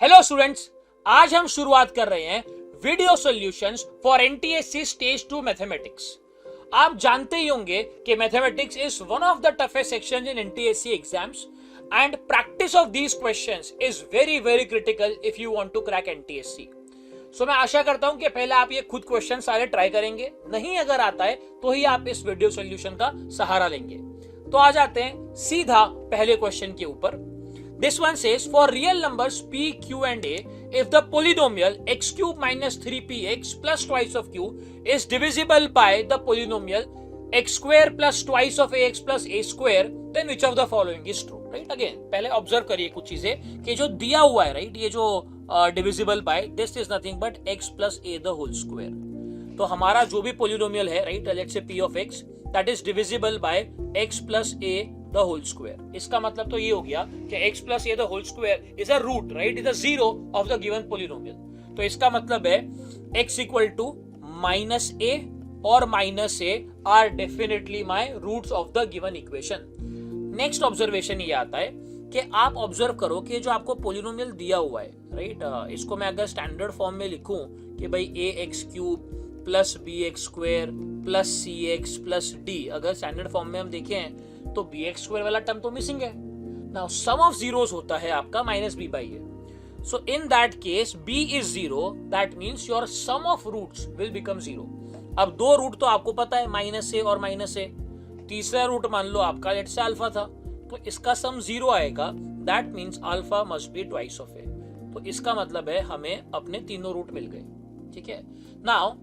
Hello students, आज हम शुरुआत कर रहे हैं video solutions for NTSC stage 2 mathematics. आप जानते ही होंगे कि mathematics is one of the toughest sections in NTSC exams and practice of these questions is very very critical if you want to crack NTSC. So मैं आशा करता हूं कि पहले आप ये खुद क्वेश्चन सारे ट्राई करेंगे, नहीं अगर आता है तो ही आप इस वीडियो सॉल्यूशन का सहारा लेंगे। तो आ जाते हैं सीधा पहले क्वेश्चन के ऊपर। This one says for real numbers p, q and a, if the polynomial x cube minus 3px plus twice of q is divisible by the polynomial x square plus twice of ax plus a square, then which of the following is true? Right? Again, पहले observe करिए कुछ चीजें कि जो दिया हुआ है, right, ये जो divisible by this is nothing but x plus a the whole square। तो हमारा जो भी पोलिनोमियल है, right, let's say p of x that is divisible by x plus a the whole square। इसका मतलब तो ये हो गया कि x plus a the whole square is a root, right, is a zero of the given polynomial। तो इसका मतलब है x equal to minus a और minus a are definitely my roots of the given equation। Next observation ये आता है कि आप ऑब्जर्व करो कि जो आपको पोलिनोमियल दिया हुआ है, राइट, इसको मैं अगर स्टैंडर्ड फॉर्म में लिखूं कि भाई ax cube plus b x square plus c x plus d, अगर स्टैंडर्ड फॉर्म में हम देखें तो बी एक्स स्क्वेयर वाला टर्म तो मिसिंग है। नाउ सम ऑफ जीरोस होता है आपका minus b by a. So in that case b is zero, that means your sum of roots will become zero. अब दो रूट तो आपको पता है, माइनस ए और माइनस ए। तीसरा रूट मान लो आपका लेट्स से अल्फा था, तो इसका सम जीरो आएगा, that means alpha must be twice of a. तो इसका मतलब है हमें अपने तीनों रूट मिल गए। ठीक है, now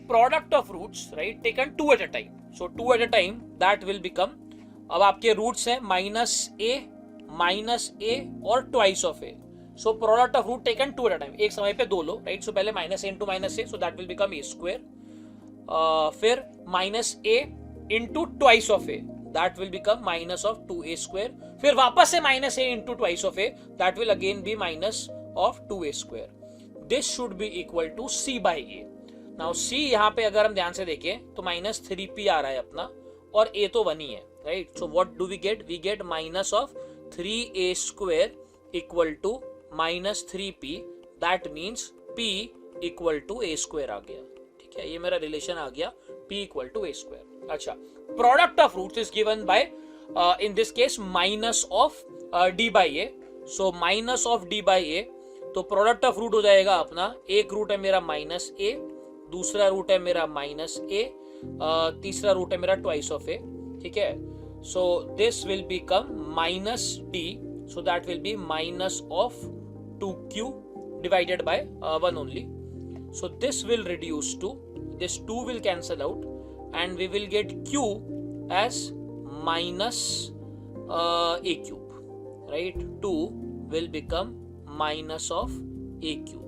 product of roots, right, taken two at a time. So two at a time that will become, अब आपके रूट्स हैं माइनस ए और twice of a. So product of root taken two at a time, एक समय पे दो लो, right. So पहले minus a into minus a, so that will become a square. फिर minus a into twice of a, that will become minus of 2a square. फिर वापस से minus a into twice of a, that will again be minus of 2a square. This should be equal to c by a. Now c यहाँ पे अगर हम ध्यान से देखें तो माइनस 3p आ रहा है अपना, और a तो 1 ही है, right. So what do we get? We get minus of 3a square equal to minus 3p, that means p equal to a square आ गया। ठीक है, ये मेरा रिलेशन आ गया, p equal to a square. अच्छा, product of roots is given by in this case minus of d by a। So minus of d by a, तो प्रोडक्ट ऑफ रूट हो जाएगा अपना, एक रूट है मेरा माइनस a, दूसरा root है मेरा माइनस a, तीसरा रूट है मेरा ट्वाइस ऑफ a। ठीक है, so this will become minus d, so that will be minus of 2q divided by 1 only. So this will reduce to, this 2 will cancel out and we will get q as minus a cube, right? 2 will become minus of a cube।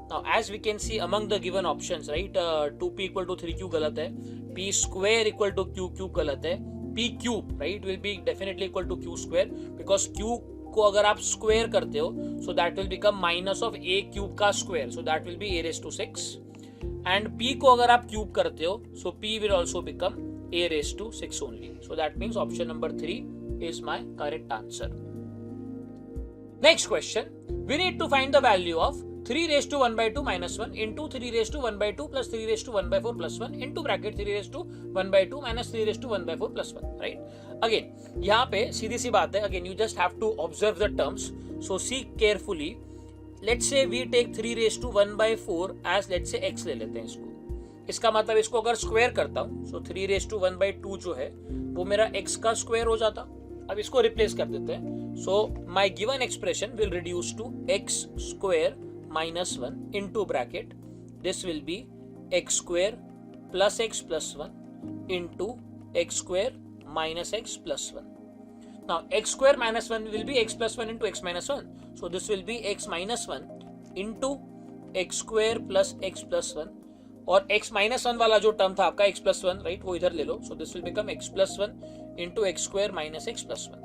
Now as we can see among the given options, right, 2p equal to 3q गलत है, p square equal to q cube गलत है, p cube, right, will be definitely equal to q square because q को अगर आप square करते हो so that will become minus of a cube का square, so that will be a raised to 6, and p को अगर आप cube करते हो so p will also become a raised to 6 only, so that means option number 3 is my correct answer। Next question, we need to find the value of 3 raised to 1 by 2 minus 1 into 3 raised to 1 by 2 plus 3 raised to 1 by 4 plus 1 into bracket 3 raised to 1 by 2 minus 3 raised to 1 by 4 plus 1, right? Again, यहाँ पे सीधी सी बात है, again you just have to observe the terms, so see carefully। Let's say we take 3 raised to 1 by 4 as let's say x ले लेते हैं इसको। इसका मतलब इसको अगर स्क्वायर करता हूँ so 3 raised to 1 by 2 जो है वो मेरा x का स्क्वायर हो जाता। अब इसको रिप्लेस कर देते हैं, so my given expression will reduce to x square minus 1 into bracket, this will be x square plus x plus 1 into x square minus x plus 1। Now x square minus 1 will be x plus 1 into x minus 1, so this will be x minus 1 into x square plus x plus 1, और x minus 1 वाला जो term था आपका x plus 1, right, वो इधर ले लो, so this will become x plus 1 into x square minus x plus 1।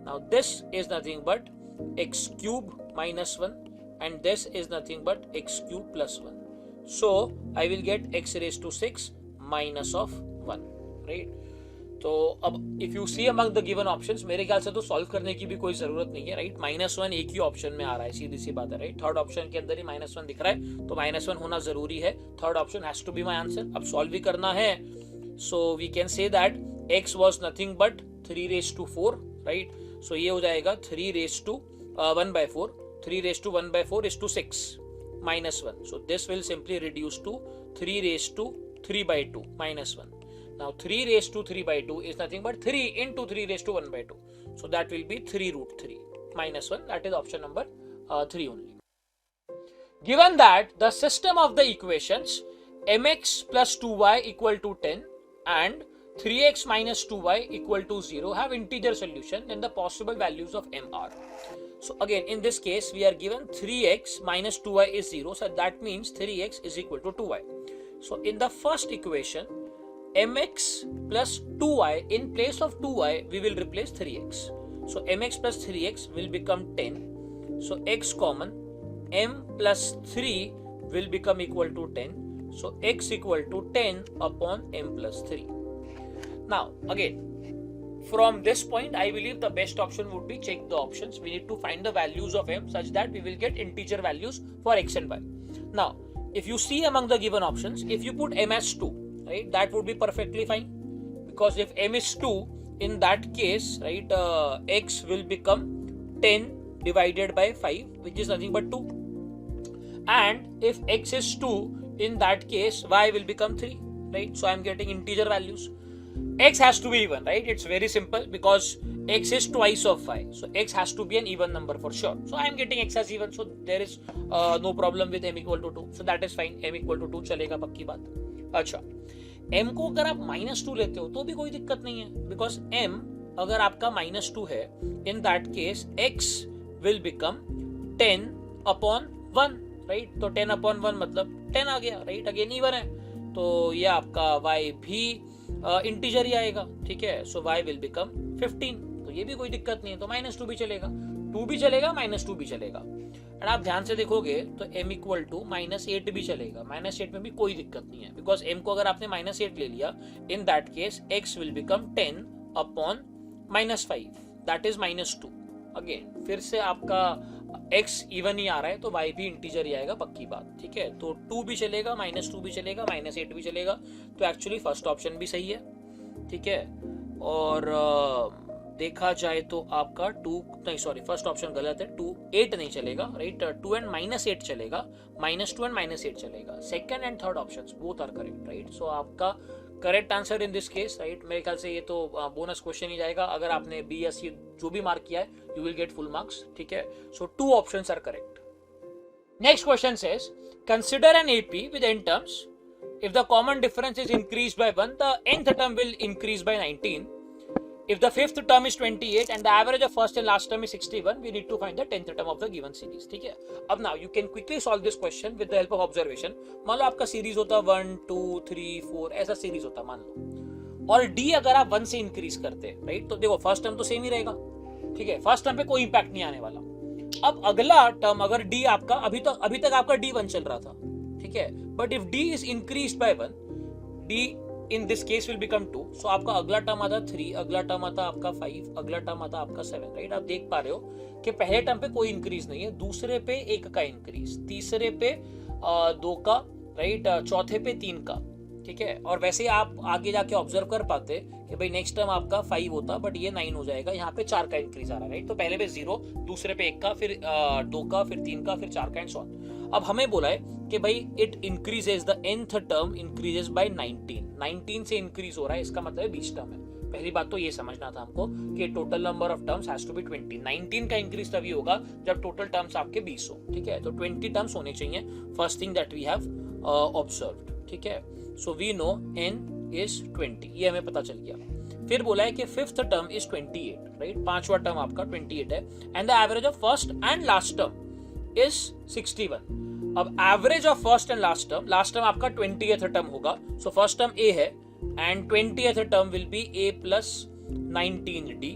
Now this is nothing but x cube minus 1 and this is nothing but x cube plus 1, so I will get x raised to 6 minus of 1, right? तो अब if you see among the given options, मेरे ख्याल से तो solve करने की भी कोई जरूरत नहीं है, राइट। -1 एक ही ऑप्शन में आ रहा है, सीधी सी बात है, राइट। थर्ड ऑप्शन के अंदर ही -1 दिख रहा है, तो -1 होना जरूरी है। Third option has to be my answer. अब सॉल्व भी करना है, so we can say that x was nothing but 3⁴, right. सो ये हो जाएगा 3⁴ 3⁴ is to 6 -1. So this will simply reduce to 3⁵ -1. Now 3⁵ is nothing but 3 into 3⁴. So that will be 3√3 -1. That is option number 3 only. Given that the system of the equations mx plus 2y equal to 10 and 3x minus 2y equal to 0 have integer solution, then the possible values of m are. So again, in this case, we are given 3x minus 2y is 0. So that means 3x is equal to 2y. So in the first equation, mx plus 2y, in place of 2y, we will replace 3x. So mx plus 3x will become 10. So x common, m plus 3 will become equal to 10. So x equal to 10 upon m plus 3. Now again, from this point, I believe the best option would be check the options. We need to find the values of m such that we will get integer values for x and y. Now, if you see among the given options, if you put m as 2, right, that would be perfectly fine. Because if m is 2, in that case, right, x will become 10 divided by 5, which is nothing but 2. And if x is 2, in that case, y will become 3, right? So I am getting integer values. X has to be even, right? It's very simple because x is twice of y. So x has to be an even number for sure. So I am getting x as even. So there is no problem with m equal to 2. So that is fine. m equal to 2 चलेगा पक्की बात. अच्छा, m को अगर आप -2 लेते हो तो भी कोई दिक्कत नहीं है, because m अगर आपका -2 है, in that case x will become 10 upon 1, right? तो 10 upon 1 मतलब 10 आ गया, right? अगेन इवन है, तो ये आपका y भी इंटीजर ही आएगा, ठीक है। सो y विल बिकम 15, तो ये भी कोई दिक्कत नहीं है, तो -2 भी चलेगा, 2 भी चलेगा, -2 भी चलेगा। एंड आप ध्यान से देखोगे तो m इक्वल टू -8 भी चलेगा, -8 में भी कोई दिक्कत नहीं है, बिकॉज m को अगर आपने -8 ले लिया, इन that case x will become 10 upon -5, that is -2। Again फिर से आपका x इवन ही आ रहा है, तो y भी इंटीजर ही आएगा, पक्की बात, ठीक है। तो 2 भी चलेगा, -2 भी चलेगा, -8 भी चलेगा, तो एक्चुअली फर्स्ट ऑप्शन भी सही है, ठीक है। और देखा जाए तो आपका 2 नहीं, सॉरी, फर्स्ट ऑप्शन गलत है, 2 8 नहीं चलेगा, राइट। 2 and -8 चलेगा, -2 and -8 चलेगा। Second and third options both are correct, right. So आपका correct answer in this case, right. मेरे ख्याल से ये तो बोनस क्वेश्चन ही जाएगा, अगर आपने बी या सी जो भी मार्क किया है, you will get full marks, ठीक है। So 2 options are correct. Next question says, consider an AP with n terms, if the common difference is increased by 1, the nth term will increase by 19. If the fifth term is 28 and the average of first and last term is 61, we need to find the 10th term of the given series, ठीक है। अब now you can quickly solve this question with the help of observation. मान लो आपका series होता 1 2 3 4 ऐसा series होता मान लो, और d अगर आप 1 से इंक्रीज करते, राइट, तो देखो फर्स्ट टर्म तो सेम ही रहेगा, ठीक है, फर्स्ट टर्म पे कोई इंपैक्ट नहीं आने वाला। अब अगला टर्म अगर d आपका अभी तक आपका d 1 चल रहा था, ठीक है, but if d is increased by 1, d in this case will become 2, so आपका अगला टर्म आता 3, अगला टर्म आता आपका 5, अगला टर्म आता आपका 7, राइट। आप देख पा रहे हो कि पहले टर्म पे कोई इंक्रीज नहीं है, दूसरे पे 1 का इंक्रीज, तीसरे पे 2 का, राइट, चौथे पे 3 का, ठीक है। और वैसे आप आगे जाके ऑब्जर्व कर पाते कि भाई नेक्स्ट टर्म आपका 5 होता, बट ये 9 हो जाएगा, यहाँ पे 4 का इंक्रीज आ रहा है, राइट। तो पहले पे 0, दूसरे पे 1 का, फिर 2 का, फिर 3 का, फिर 4 का, एंड सो ऑन। अब हमें बोला है कि भाई it increases, the nth term increases by 19 से इंक्रीज हो रहा है, इसका मतलब 20 टर्म है। पहली बात तो ये समझना था हमको कि total number of terms has to be 20। 19 का इंक्रीज तभी होगा जब टोटल टर्म्स आपके 20 हो, ठीक है। तो 20 टर्म्स होने चाहिए, first thing that we have observed, ठीक है। So we know n is 20, ये हमें पता चल गया। फिर बोला है कि फिफ्थ टर्म इज 28, राइट, पांचवा टर्म आपका 28 है, and the average of first and last term is 61। अब average of first and last term आपका 20th टर्म होगा, सो फर्स्ट टर्म a है and 20th term will be a plus 19d।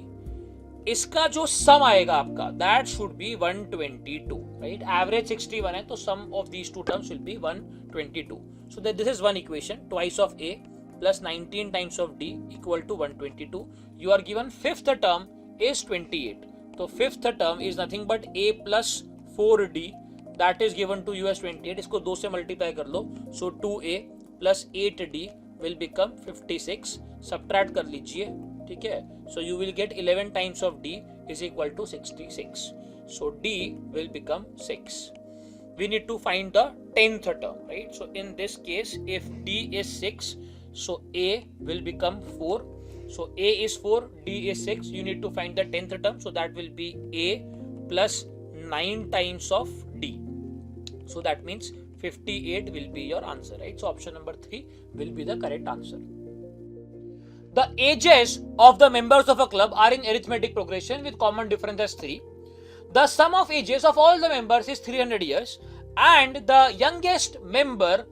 इसका जो sum आएगा आपका that should be 122, right. Average 61 है, तो sum of these two terms will be 122। So that this is one equation, twice of a plus 19 times of d equal to 122. You are given fifth term is 28. So fifth term is nothing but a plus 4d that is given to you as 28. इसको 2 से multiply कर लो. So 2a plus 8d will become 56. Subtract कर लीजिए, ठीक है. So you will get 11 times of d is equal to 66. So d will become 6. We need to find the 10th term, right? So in this case, if d is 6, so a will become 4. So a is 4, d is 6. You need to find the 10th term. So that will be a plus 9 times of d. So that means 58 will be your answer, right? So option number 3 will be the correct answer. The ages of the members of a club are in arithmetic progression with common difference as 3. The sum of ages of all the members is 300 years and the youngest member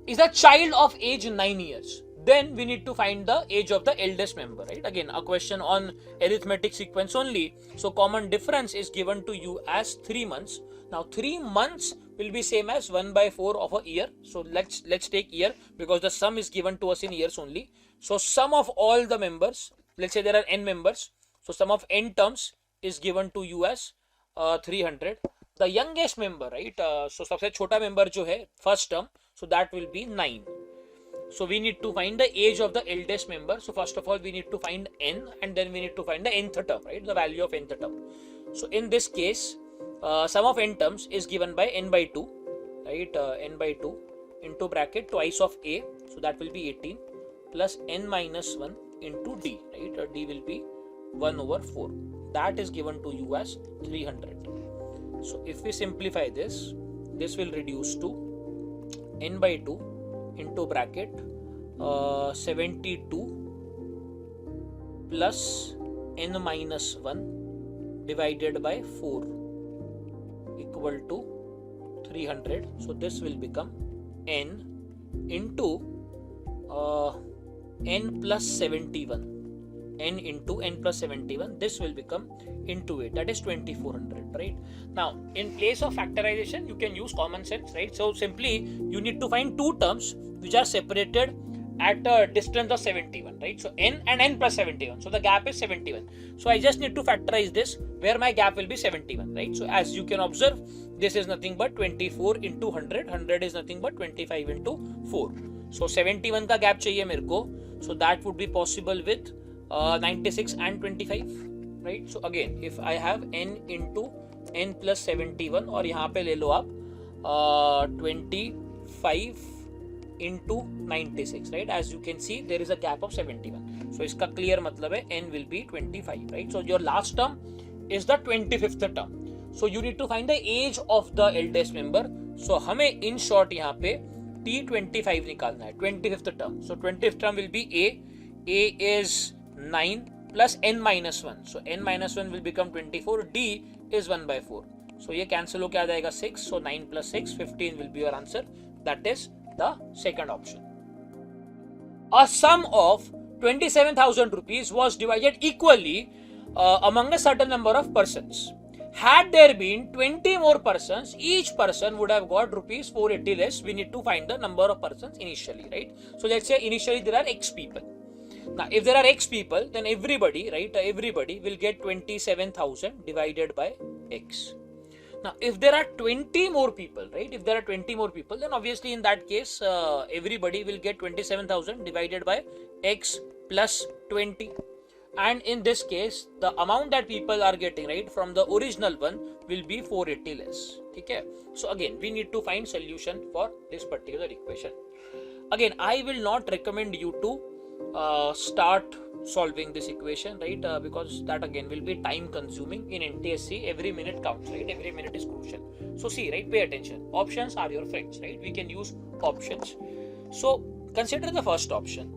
is a child of age 9 years. Then we need to find the age of the eldest member, right? Again, a question on arithmetic sequence only. So common difference is given to you as 3 months. Now 3 months will be same as 1/4 of a year. So let's take year because the sum is given to us in years only. So sum of all the members, let's say there are n members. So sum of n terms is given to you as 300. The youngest member, right? So सबसे छोटा member जो है first term, so that will be 9. So we need to find the age of the eldest member. So first of all we need to find n and then we need to find the nth term, right? The value of nth term. So in this case, sum of n terms is given by n by 2, right? N by 2 into bracket twice of a, so that will be 18 plus n minus 1 into d, right? D will be 1/4. That is given to you as 300. So if we simplify this, this will reduce to n by 2 into bracket 72 plus n minus 1 divided by 4 equal to 300. So this will become n into n plus 71. N into n plus 71, this will become into 8, that is 2400, right? Now in place of factorization you can use common sense, right? So simply you need to find two terms which are separated at a distance of 71, right? So n and n plus 71, so the gap is 71. So I just need to factorize this where my gap will be 71, right? So as you can observe, this is nothing but 24 into 100. 100 is nothing but 25 into 4. So 71 का gap चाहिए मेरे को. So that would be possible with 96 and 25, right? So again, if I have n into n plus 71 और यहाँ पे ले लो आप 25 into 96, right? As you can see, there is a gap of 71. So इसका clear मतलब है n will be 25, right? So your last term is the 25th term. So you need to find the age of the eldest member. So हमें in short यहाँ पे T25 निकालना है, 25th term. So 25th term will be A is 9 plus n minus 1. So n minus 1 will become 24. D is 1/4. So ये cancel हो क्या जाएगा 6. So 9 plus 6, 15 will be your answer. That is the second option. A sum of 27,000 rupees was divided equally among a certain number of persons. Had there been 20 more persons, each person would have got rupees 480 less. We need to find the number of persons initially, right? So let's say initially there are X people. Now, if there are X people, then everybody, right? Everybody will get 27,000 divided by X. Now, if there are 20 more people, right? If there are 20 more people, then obviously in that case, everybody will get 27,000 divided by X plus 20. And in this case, the amount that people are getting, right, from the original one will be 480 less. Okay? So again, we need to find solution for this particular equation. Again, I will not recommend you to start solving this equation, right? Because that again will be time consuming. In NTSC, every minute counts, right? Every minute is crucial. So see, right? Pay attention. Options are your friends, right? We can use options. So consider the first option.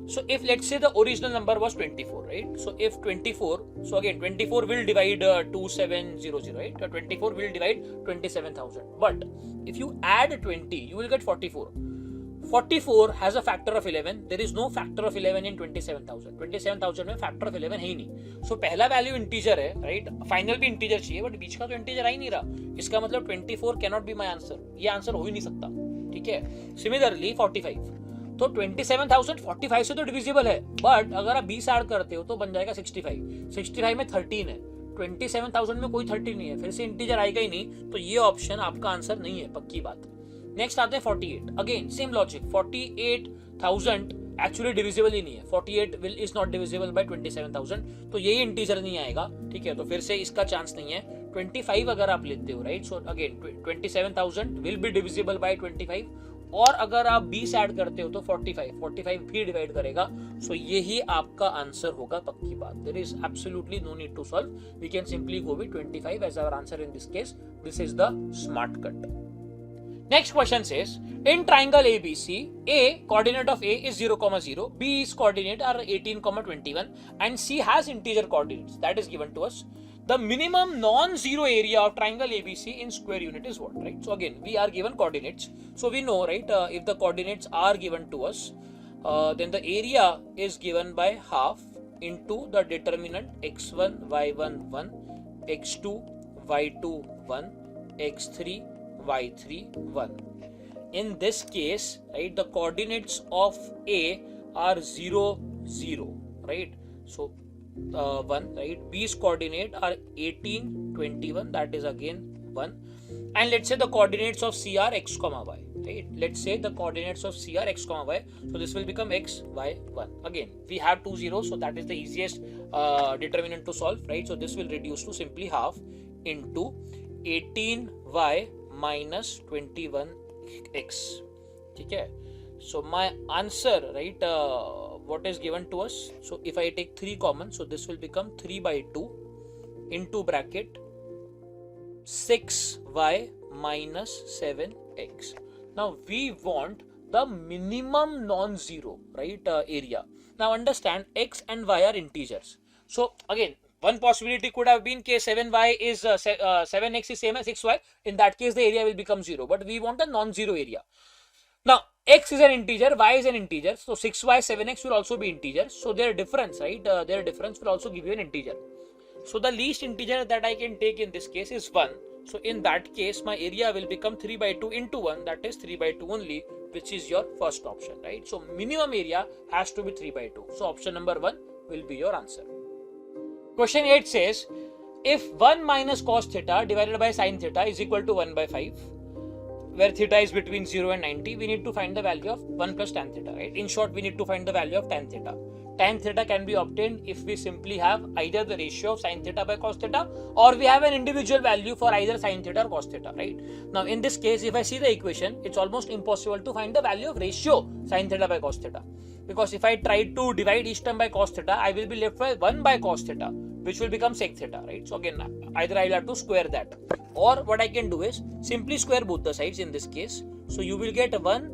So if let's say the original number was 24, right? So if 24, so again 24 will divide 2700, right? 24 will divide 27,000. But if you add 20, you will get 44. 44 has a factor of 11. There is no factor of 11 in 27,000. 27,000 में factor of 11 है ही नहीं. So पहला value integer है, right? Final भी integer चाहिए, but बीच का तो integer आ ही नहीं रहा. इसका मतलब 24 cannot be my answer. ये answer हो ही नहीं सकता. ठीक है? Similarly 45. तो 27,000 45 से तो डिविजिबल है, बट अगर आप 20 ऐड करते हो तो बन जाएगा 65। 65 में 13 है, 27,000 में कोई 13 नहीं है, फिर से इंटीजर आएगा ही नहीं, तो ये ऑप्शन आपका आंसर नहीं है, पक्की बात। नेक्स्ट आते हैं 48। Again same logic, 48,000 actually divisible ही नहीं है, 48 will is not divisible by 27,000, तो यही इंटीजर नहीं आएगा, ठीक है, तो फिर से इसका चांस नहीं है। 25 अगर आप लेते हो, right, so again 27,000 will be divisible by 25, और अगर आप 20 ऐड करते हो तो 45 भी डिवाइड करेगा, सो यही आपका आंसर होगा, पक्की बात। There is absolutely no need to solve, we can simply go with 25 as our answer in this case. This is the smart cut. Next question says, in triangle ABC, A coordinate of A is 0,0, B's coordinate are 18,21, and C has integer coordinates. That is given to us. The minimum non-zero area of triangle ABC in square unit is what, right? So again, we are given coordinates. So we know, right, if the coordinates are given to us, then the area is given by half into the determinant x1, y1, 1, x2, y2, 1, x3, y3, 1. In this case, right, the coordinates of A are 0, 0, right? So 1, right? B's coordinate are 18, 21, that is again 1. And let's say the coordinates of C are x, y, right? Let's say the coordinates of C are x, y. So this will become x, y, 1. Again, we have 2 zeros, so that is the easiest determinant to solve, right? So this will reduce to simply half into 18y minus 21x, ठीक है। So my answer, right, what is given to us, so if I take 3 common, so this will become 3/2 into bracket 6y minus 7x. Now we want the minimum non-zero, right, area. Now understand, x and y are integers, so again one possibility could have been case 7y is 7x is same as 6y. In that case, the area will become 0. But we want a non-zero area. Now, x is an integer, y is an integer. So 6y, 7x will also be integers. So their difference, right? Their difference will also give you an integer. So the least integer that I can take in this case is 1. So in that case, my area will become 3/2 into 1. That is 3/2 only, which is your first option, right? So minimum area has to be 3/2. So option number 1 will be your answer. Question 8 says, if 1 minus cos theta divided by sin theta is equal to 1/5, where theta is between 0 and 90, we need to find the value of 1 plus tan theta, right? In short, we need to find the value of tan theta. Tan theta can be obtained if we simply have either the ratio of sin theta by cos theta, or we have an individual value for either sin theta or cos theta, right? Now, in this case, if I see the equation, it's almost impossible to find the value of ratio sin theta by cos theta. Because if I try to divide each term by cos theta, I will be left with 1 by cos theta, which will become sec theta, right? So again, either I will have to square that, or what I can do is simply square both the sides in this case. So you will get 1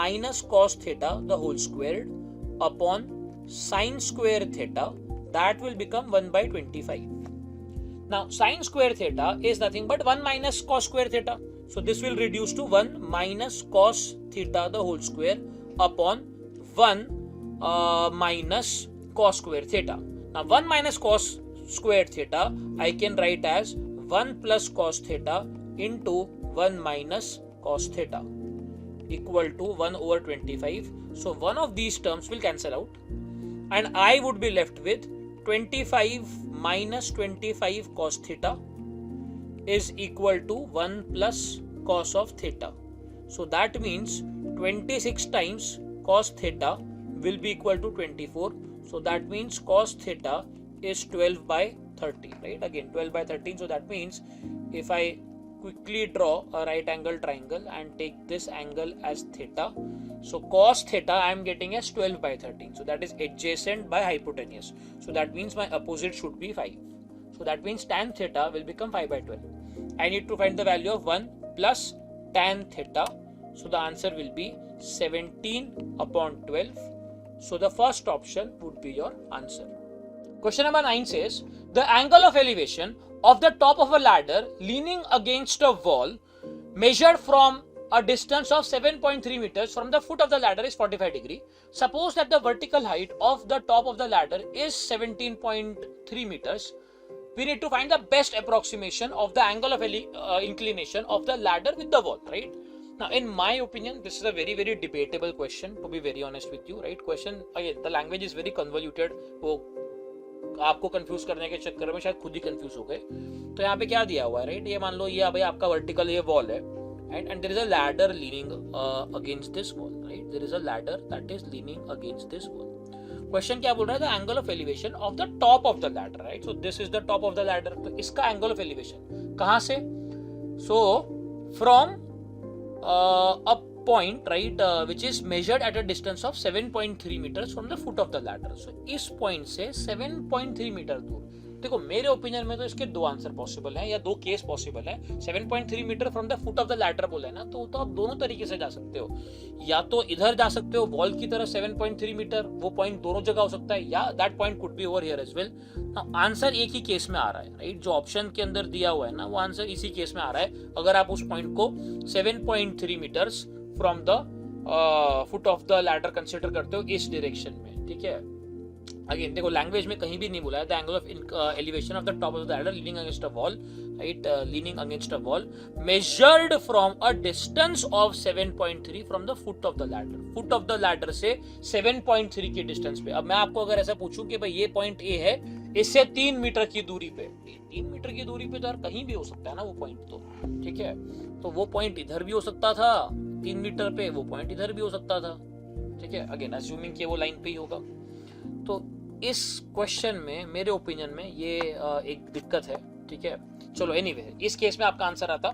minus cos theta the whole squared upon sin square theta, that will become 1 by 25. Now sin square theta is nothing but 1 minus cos square theta. So this will reduce to 1 minus cos theta the whole square upon 1 minus cos square theta. Now 1 minus cos square theta I can write as 1 plus cos theta into 1 minus cos theta equal to 1 over 25. So one of these terms will cancel out and I would be left with 25 minus 25 cos theta is equal to 1 plus cos of theta. So that means 26 times cos theta will be equal to 24. So that means cos theta is 12 by 30, right? Again 12 by 13. So that means if I quickly draw a right angle triangle and take this angle as theta, so cos theta I am getting as 12 by 13. So that is adjacent by hypotenuse. So that means my opposite should be 5. So that means tan theta will become 5 by 12. I need to find the value of 1 plus tan theta. So the answer will be 17 upon 12. So the first option would be your answer. Question number 9 says, the angle of elevation of the top of a ladder leaning against a wall measured from a distance of 7.3 meters from the foot of the ladder is 45 degree. Suppose that the vertical height of the top of the ladder is 17.3 meters. We need to find the best approximation of the angle of inclination of the ladder with the wall, right? Now, in my opinion, this is a very, very debatable question, to be very honest with you, right? Question, again, the language is very convoluted. वो आपको confuse करने के चक्कर में शायद खुद ही confuse हो गए. तो यहाँ पे क्या दिया हुआ है, राइट? ये मान लो ये भाई आपका वर्टिकल ये वॉल है, right? And there is a ladder leaning against this wall, right? There is a ladder that is leaning against this wall. Question क्या बोल रहा है? The angle of elevation of the top of the ladder, right? So this is the top of the ladder. तो इसका angle of elevation कहाँ से? So from a point, right, which is measured at a distance of 7.3 meters from the foot of the ladder. So इस point से 7.3 metre दूर. देखो मेरे opinion में तो इसके दो आंसर पॉसिबल हैं या दो केस पॉसिबल है. 7.3 meter from the foot of the ladder बोला है ना, तो आप दोनों तरीके से जा सकते हो. या तो इधर जा सकते हो वॉल की तरह 7.3 मीटर, वो पॉइंट दोनों जगह हो सकता है, या that point could be over here as well. Answer एक ही केस में आ रहा है, राइट? जो ऑप्शन के अंदर दिया हुआ है ना, वो आंसर इसी केस में आ रहा है अगर आप उस पॉइंट को 7.3 meters from the foot of the ladder consider करते हो इस डायरेक्शन में, ठीक है? अगेन देखो लैंग्वेज में कहीं भी नहीं बोला है the angle of elevation of the top of the ladder leaning against a wall, right? Leaning against a wall measured from a distance of 7.3 from the foot of the ladder. Foot of the ladder से 7.3 की distance पे. अब मैं आपको अगर ऐसा पूछूं कि भाई ये पॉइंट ए है, इससे 3 मीटर की दूरी पे, 3 मीटर की दूरी पे तो यार कहीं भी हो सकता है ना वो पॉइंट, तो ठीक है? तो वो पॉइंट इधर भी हो सकता था 3 मीटर पे, वो पॉइंट इधर भी हो सकता था, ठीक है? अगेन अज्यूमिंग कि वो लाइन पे ही होगा. तो इस क्वेश्चन में मेरे ओपिनियन में ये एक दिक्कत है, ठीक है? चलो एनीवे इस केस में आपका आंसर आता.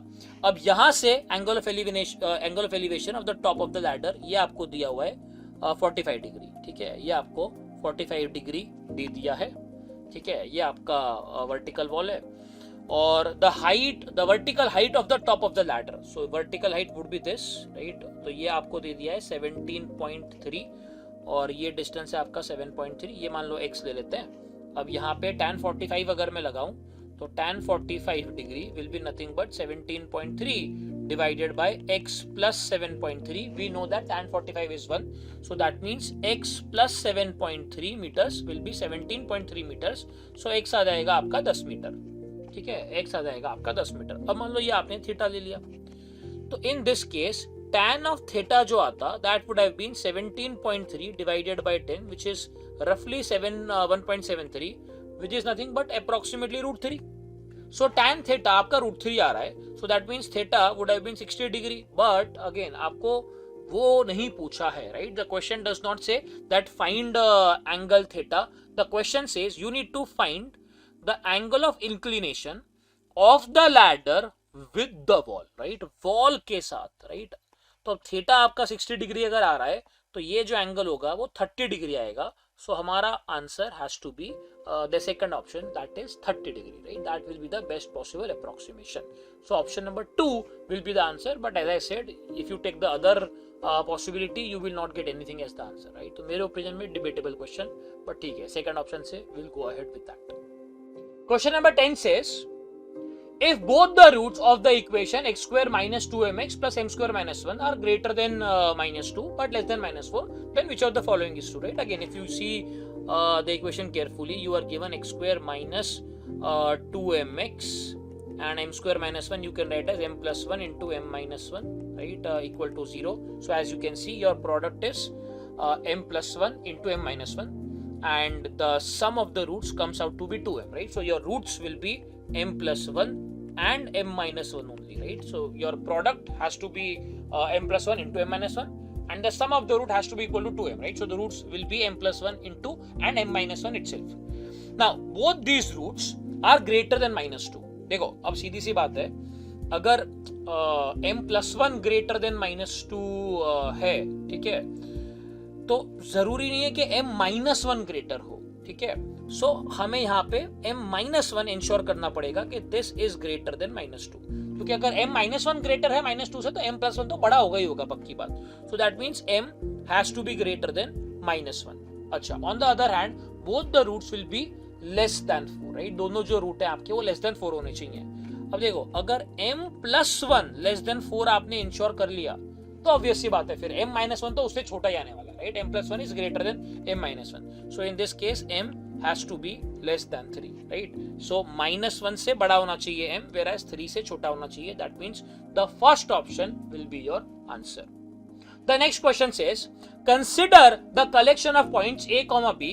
अब यहां से angle of elevation of the top of the ladder ये आपको दिया हुआ है 45 डिग्री, ठीक है? ये आपको 45 डिग्री दे दिया है, ठीक है? ये आपका वर्टिकल वॉल है और the vertical height of the top of the ladder. So vertical height would be this, right? तो ये आपको दे दिया है 17.3 और ये डिस्टेंस है आपका 7.3. ये मान लो x ले लेते हैं. अब यहाँ पे tan 45 अगर मैं लगाऊं तो tan 45 degree will be nothing but 17.3 divided by x plus 7.3. We know that tan 45 is 1, so that means x plus 7.3 meters will be 17.3 meters. So x आ जाएगा आपका 10 मीटर, ठीक है? x आ जाएगा आपका 10 मीटर. अब मान लो ये आपने थीटा ले लिया, तो इन this case tan of theta जो आता that would have been 17.3 divided by 10 which is roughly 1.73 which is nothing but approximately √3. So tan theta आपका √3 आ रहा है, so that means theta would have been 60 degree. But again आपको वो नहीं पूछा है, right? The question does not say that find angle theta. The question says you need to find the angle of inclination of the ladder with the wall, right? Wall के साथ, right? तो theta आपका 60 degree अगर आ रहा है तो ये जो एंगल होगा वो 30 डिग्री आएगा. सो हमारा answer has to be the second option, that is 30 degree, right? That will be the best possible approximation. So option number 2 will be the answer. But as I said if you take the other possibility you will not get anything as the answer, right? तो मेरे opinion में debatable question, but ठीक है, second option से will go ahead with that. Question number 10 says if both the roots of the equation x square minus 2mx plus m square minus 1 are greater than minus 2 but less than minus 4, then which of the following is true, right? Again if you see the equation carefully, you are given x square minus 2mx and m square minus 1 you can write as m plus 1 into m minus 1, right? Equal to 0. So as you can see your product is m plus 1 into m minus 1 and the sum of the roots comes out to be 2m, right? So your roots will be m plus 1 and m minus 1 only, right? So your product has to be m plus 1 into m minus 1 and the sum of the root has to be equal to 2m, right? So the roots will be m plus 1 into and m minus 1 itself. Now both these roots are greater than minus 2. देखो अब सीधी सी बात है, अगर m plus 1 greater than minus 2 है, ठीक है, तो जरूरी नहीं है कि m minus 1 greater हो, ठीक है? सो हमें यहाँ पे m minus 1 इंश्योर करना पड़ेगा कि this is greater than minus 2, क्योंकि अगर m minus 1 ग्रेटर है minus 2 से तो m plus 1 तो बड़ा होगा ही होगा, पक्की बात. So that means m has to be greater than minus 1. अच्छा, on the other hand both the roots will be less than 4, right? दोनों जो रूट है आपके वो लेस देन 4 होने चाहिए. अब देखो अगर m plus 1 लेस देन 4 आपने इंश्योर कर लिया तो ऑब्वियस सी बात है फिर m minus 1 तो उससे छोटा ही आने वाला, right? m plus 1 is greater than m minus 1. So in this case m has to be less than 3, right? So -1 से बड़ा होना चाहिए m, whereas 3 से छोटा होना चाहिए. That means the first option will be your answer. The next question says, consider the collection of points a comma b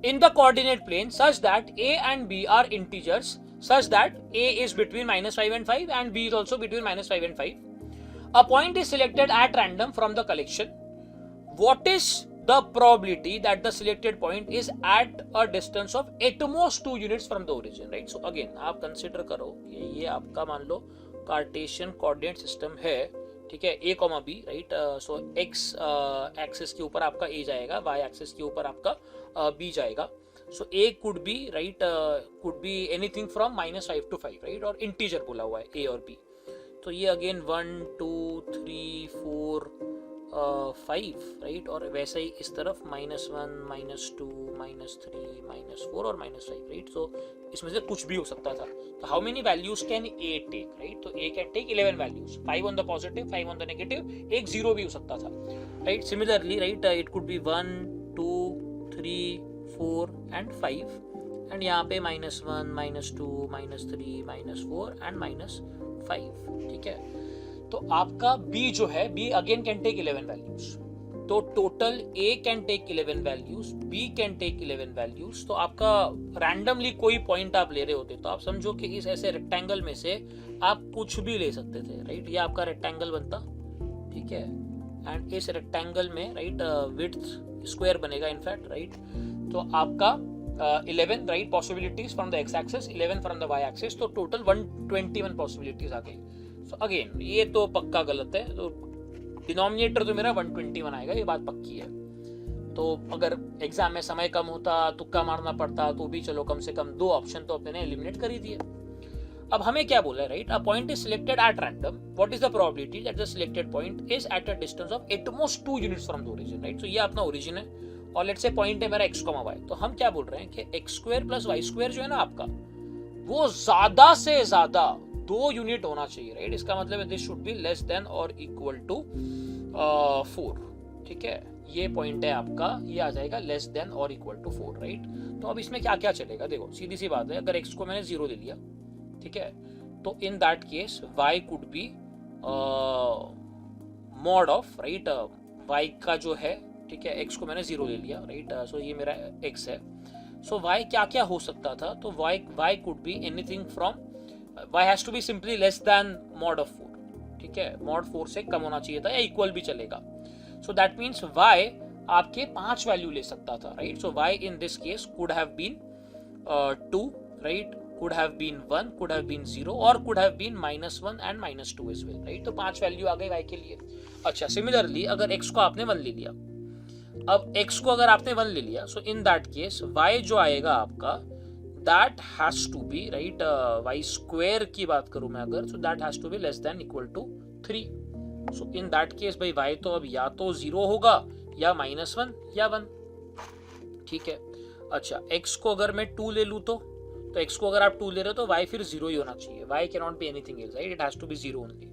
in the coordinate plane such that a and b are integers such that a is between -5 and 5 and b is also between -5 and 5. A point is selected at random from the collection. What is the probability that the selected point is at a distance of at most 2 units from the origin, right? So again आप consider करो ये आपका मान लो Cartesian coordinate system है, ठीक है, a, b, right? So x axis के ऊपर आपका a जाएगा, y एक्सिस के ऊपर आपका b जाएगा. सो a could be, right, could be anything from -5 to 5, right? और इंटीजर बोला हुआ है a और b. तो ये अगेन 1 2 3 4 5, राइट? और वैसे ही इस तरफ -1 -2 -3 -4 और -5, राइट? सो इसमें से कुछ भी हो सकता था. तो how many values can a take, right? तो a can take 11 values, 5 on the positive, 5 on the negative, एक 0 भी हो सकता था, right? Similarly, right, it could be 1 2 3 4 and 5, and यहाँ पे -1 -2 -3 -4 एंड -5, ठीक है? तो आपका B जो है, B again can take 11 values. तो total A can take 11 values, B can take 11 values. तो आपका रैंडमली कोई पॉइंट आप ले रहे होते तो आप समझो कि इस ऐसे रेक्टेंगल में से आप कुछ भी ले सकते थे, राइट? ये आपका रेक्टेंगल बनता, ठीक है, एंड इस रेक्टेंगल में, राइट, विड्थ स्क्वायर बनेगा इनफैक्ट, राइट? तो आपका 11, right, possibilities from the X axis, 11 from the Y axis. तो टोटल 121 पॉसिबिलिटीज आ गई. सो अगेन ये तो पक्का गलत है. तो डिनोमिनेटर तो मेरा 121 आएगा, ये बात पक्की है. तो अगर एग्जाम में समय कम होता, तुक्का मारना पड़ता, तो भी चलो कम से कम 2 ऑप्शन तो अपने एलिमिनेट कर ही दिए. अब हमें क्या बोला है, right? A point is selected at random. What is the probability that the selected point is at a distance of at most 2 units from the origin, right? तो ये अपना ओरिजिन है और लेट्स से पॉइंट है मेरा x, y. तो हम क्या बोल रहे हैं कि x² + y² जो है ना आपका, वो ज्यादा से ज्यादा 2 यूनिट होना चाहिए, राइट? इसका मतलब है this should B less then और इक्वल टू 4, ठीक है? ये पॉइंट है आपका, ये आ जाएगा लेस देन और इक्वल टू 4, राइट? तो अब इसमें क्या क्या चलेगा, देखो सीधी सी बात है. अगर x को मैंने 0 ले लिया, ठीक है, तो इन that case y could B mod of, right, y का जो है, ठीक है, x को मैंने 0 ले लिया, राइट? सो ये मेरा x है. सो y क्या क्या हो सकता था? तो y could be anything from, y has to be simply less than mod of 4, ठीक है? मॉड 4 से कम होना चाहिए था, या इक्वल भी चलेगा. सो दैट मीन्स y आपके 5 वैल्यू ले सकता था, right? So y in this case could have been 2, right? Could have been 1, could have been 0, और could have been -1 and -2 as well, right? तो 5 वैल्यू आ गए y के लिए. अच्छा, सिमिलरली अगर x को आपने 1 ले लिया, अब x को अगर आपने 1 ले लिया, सो इन दैट केस y जो आएगा आपका, that has to be, right, y² की बात करूं मैं अगर, so that has to be less than equal to 3. so in that case भाई y तो अब या तो 0 होगा या -1 या 1, ठीक है? अच्छा, x को अगर मैं 2 ले लूं, तो x को अगर आप 2 ले रहे हो तो y फिर 0 ही होना चाहिए. y cannot be anything else, right? it has to be 0 only.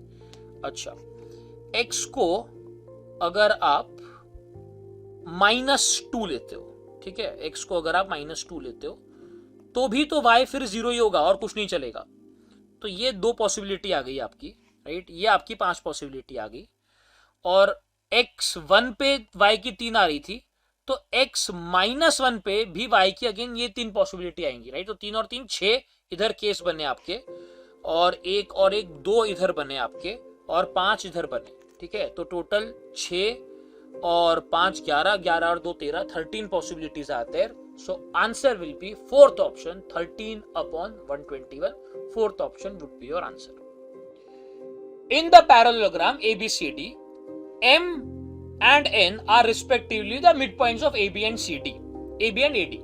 अच्छा, x को अगर आप -2 लेते हो, ठीक है, x को अगर आप -2 लेते हो, तो भी तो y फिर 0 ही होगा और कुछ नहीं चलेगा. तो ये 2 पॉसिबिलिटी आ गई आपकी, राइट? ये आपकी 5 पॉसिबिलिटी आ गई. और x1 पे y की 3 आ रही थी, तो x-1 पे भी y की अगेन ये 3 पॉसिबिलिटी आएंगी, राइट? तो 3 और 3 6 इधर केस बने आपके, और 1 और 1 2 इधर बने आपके, और 5 इधर बने, ठीक है? तो टोटल 6 और 5 11, 11 और 2 13, 13 पॉसिबिलिटीज आते हैं. So answer will be 4th option, 13/121. 4th option would be your answer. In the parallelogram ABCD, M and N are respectively the midpoints of AB and CD, AB and AD.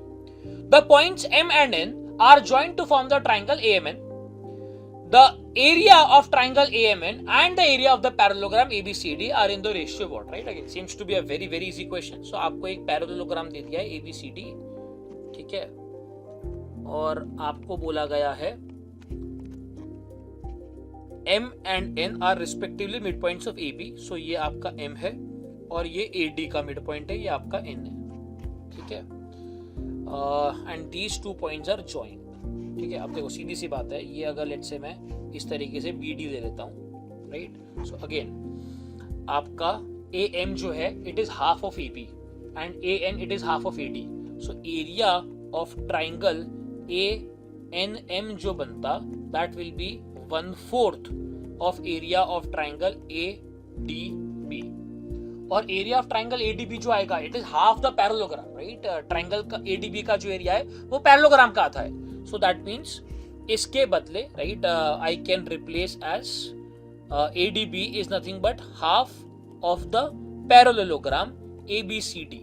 The points M and N are joined to form the triangle AMN. The area of triangle AMN and the area of the parallelogram ABCD are in the ratio what, right? Again, seems to be a very very easy question. So आपको एक parallelogram दे दिया है ABCD, ठीक है, और आपको बोला गया है M and N are respectively midpoints of AB. So ये आपका M है और ये AD का midpoint है, ये आपका N है, ठीक है? And these 2 points are joint. ठीक है, अब देखो सीधी सी बात है, ये अगर लेट्स से मैं इस तरीके से BD ले लेता हूँ, राइट। सो अगेन आपका AM जो है it is half of AB and AN it is half of AD। So area of triangle ANM जो बनता that will B 1/4 of area of triangle ADB। और एरिया ऑफ ट्राइंगल ADB जो आएगा it is half the parallelogram, right. Triangle का ADB का जो area है वो पैरेललोग्राम का आता है। सो दैट मीन्स इसके बदले, right, I can replace as ADB is nothing but half of the parallelogram ABCD.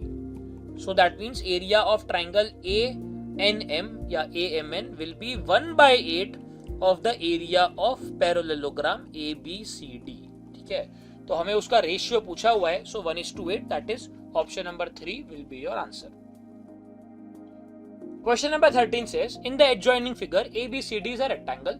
So that means area of triangle ANM या AMN will be 1/8 of the area of parallelogram ABCD. ठीक है, तो हमें उसका ratio पूछा हुआ है, so 1:8, that is option number 3 will be your answer. Question number 13 says, in the adjoining figure ABCD is a rectangle.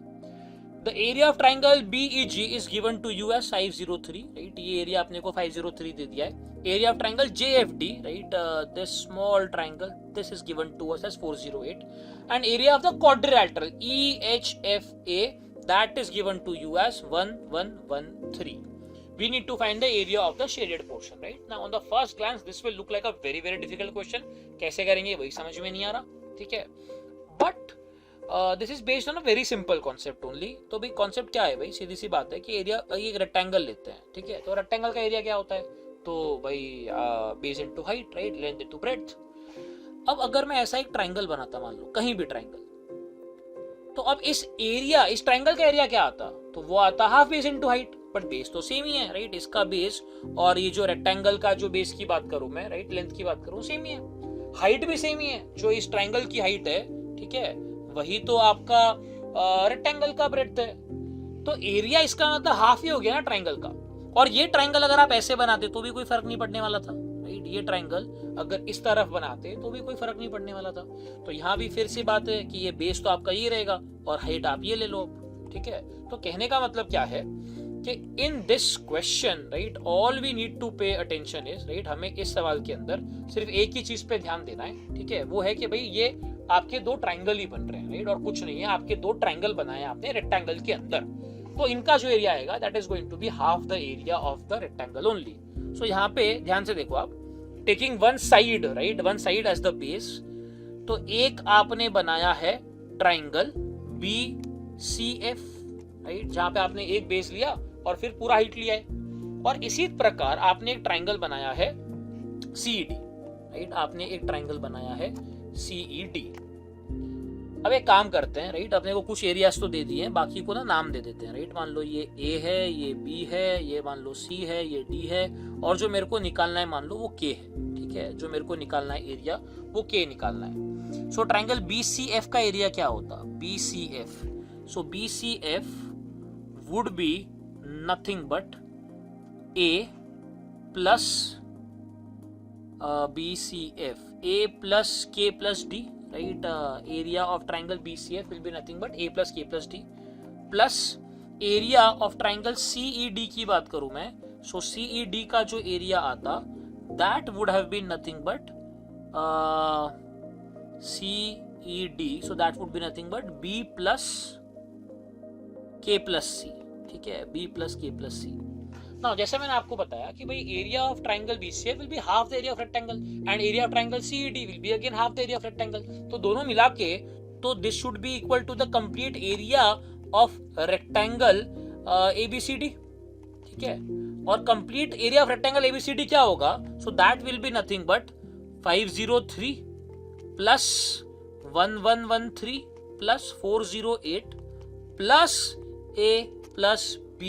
The area of triangle BEG is given to you as 503, right? ये area अपने को 503 दे दिया है. Area of triangle JFD, right? This small triangle, this is given to us as 408. And area of the quadrilateral EHFA, that is given to you as 1113. We need to find the area of the shaded portion, right? Now on the first glance, this will look like a very very difficult question. कैसे करेंगे वही समझ में नहीं आ रहा, ठीक है? But this is based on a very simple concept only. तो भाई कॉन्सेप्ट क्या है भाई, सीधी सी बात है कि एरिया, एक रेक्टेंगल लेते हैं, ठीक है। तो रेक्टेंगल का एरिया क्या होता है, तो भाई base into height, right, length into breadth. अब अगर मैं ऐसा एक ट्राइंगल बनाता, मान लो कहीं भी ट्राइंगल, तो अब इस एरिया, इस ट्राइंगल का एरिया क्या आता, तो वो आता half base into height, but base तो सेम ही है, राइट। इसका बेस और ये जो रेक्टेंगल का जो बेस की बात करूं मैं, राइट, लेंथ की बात करूं, सेम ही है, हाइट भी सेम ही है। जो इस ट्राइंगल की हाइट है, ठीक है, वही तो आपका रेक्टेंगल का ब्रेड्थ है। तो एरिया इसका मतलब हाफ ही हो गया ना ट्राइंगल का। और ये ट्राइंगल अगर आप ऐसे बनाते तो भी कोई फर्क नहीं पड़ने वाला था, राइट। ये ट्राइंगल अगर इस तरफ बनाते तो भी कोई फर्क नहीं पड़ने वाला था। तो यहाँ भी फिर से बात है कि ये बेस तो आपका ये रहेगा और हाइट आप ये ले लो, ठीक है। तो कहने का मतलब क्या है कि in this question, right, all we need to pay attention is, right, हमें इस सवाल के अंदर सिर्फ एक ही चीज पे ध्यान देना है, ठीक है। वो है कि भाई ये आपके दो ट्राइंगल ही बन रहे हैं, राइट, और कुछ नहीं है। आपके दो ट्राइंगल बनाए आपने रेक्टेंगल के अंदर, तो इनका जो एरिया आएगा that is going to be half the area of the rectangle only. So यहाँ पे ध्यान से देखो आप, taking one side, right, one side as the base, तो एक आपने बनाया है ट्राइंगल BCF, राइट, जहां पे आपने एक बेस लिया और फिर पूरा हाइट लिया है। और इसी प्रकार आपने एक ट्राइंगल बनाया है CED, राइट, आपने एक ट्राइंगल बनाया है CED। अब एक काम करते हैं, राइट, अपने को कुछ एरियाज तो दे दिए हैं, बाकी को ना नाम दे देते हैं, राइट। मान लो ये A है, ये B है, ये मान लो C है, ये D है, और जो मेरे को निकालना है मान लो वो K है, ठीक है। जो मेरे को निकालना है एरिया वो K निकालना है। सो ट्राइंगल BCF का एरिया क्या होता, BCF, so BCF would be nothing but A plus BCF, A plus K plus D, right? Area of triangle BCF will be nothing but A plus K plus D plus area of triangle CED की बात करूं मैं, so CED का जो area आता that would have been nothing but CED, so that would be nothing but B plus K plus C, ठीक है, B plus K plus C। Now, जैसे मैंने आपको बताया कि भाई area of triangle BCF will be half the area of rectangle and area of triangle CED will be again half the area of rectangle. तो दोनों मिला के तो this should be equal to the complete area of rectangle ABCD, ठीक है। और complete area of rectangle ABCD क्या होगा, so that will be nothing but 503 plus 1113 plus 408 plus A plus B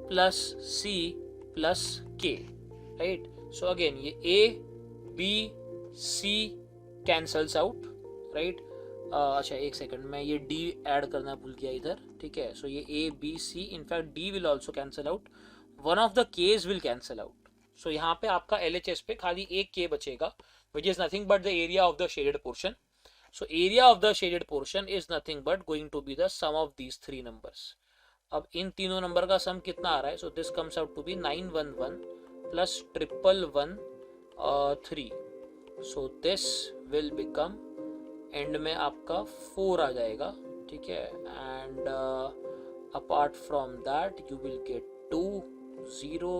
plus C plus K, right. So again ये A B C cancels out, right. अच्छा एक second, मैं ये D add करना भूल गया इधर, ठीक है। सो ये A B C, in fact D will also cancel out, one of the K's will cancel out. So यहाँ पे आपका LHS पे खाली एक K बचेगा, which is nothing but the area of the shaded portion. So area of the shaded portion is nothing but going to be the sum of these three numbers. अब इन तीनों नंबर का सम कितना आ रहा है, so this comes out to be 911 plus 1113, so this will become end में आपका 4 आ जाएगा, ठीक है, and apart from that you will get 2 0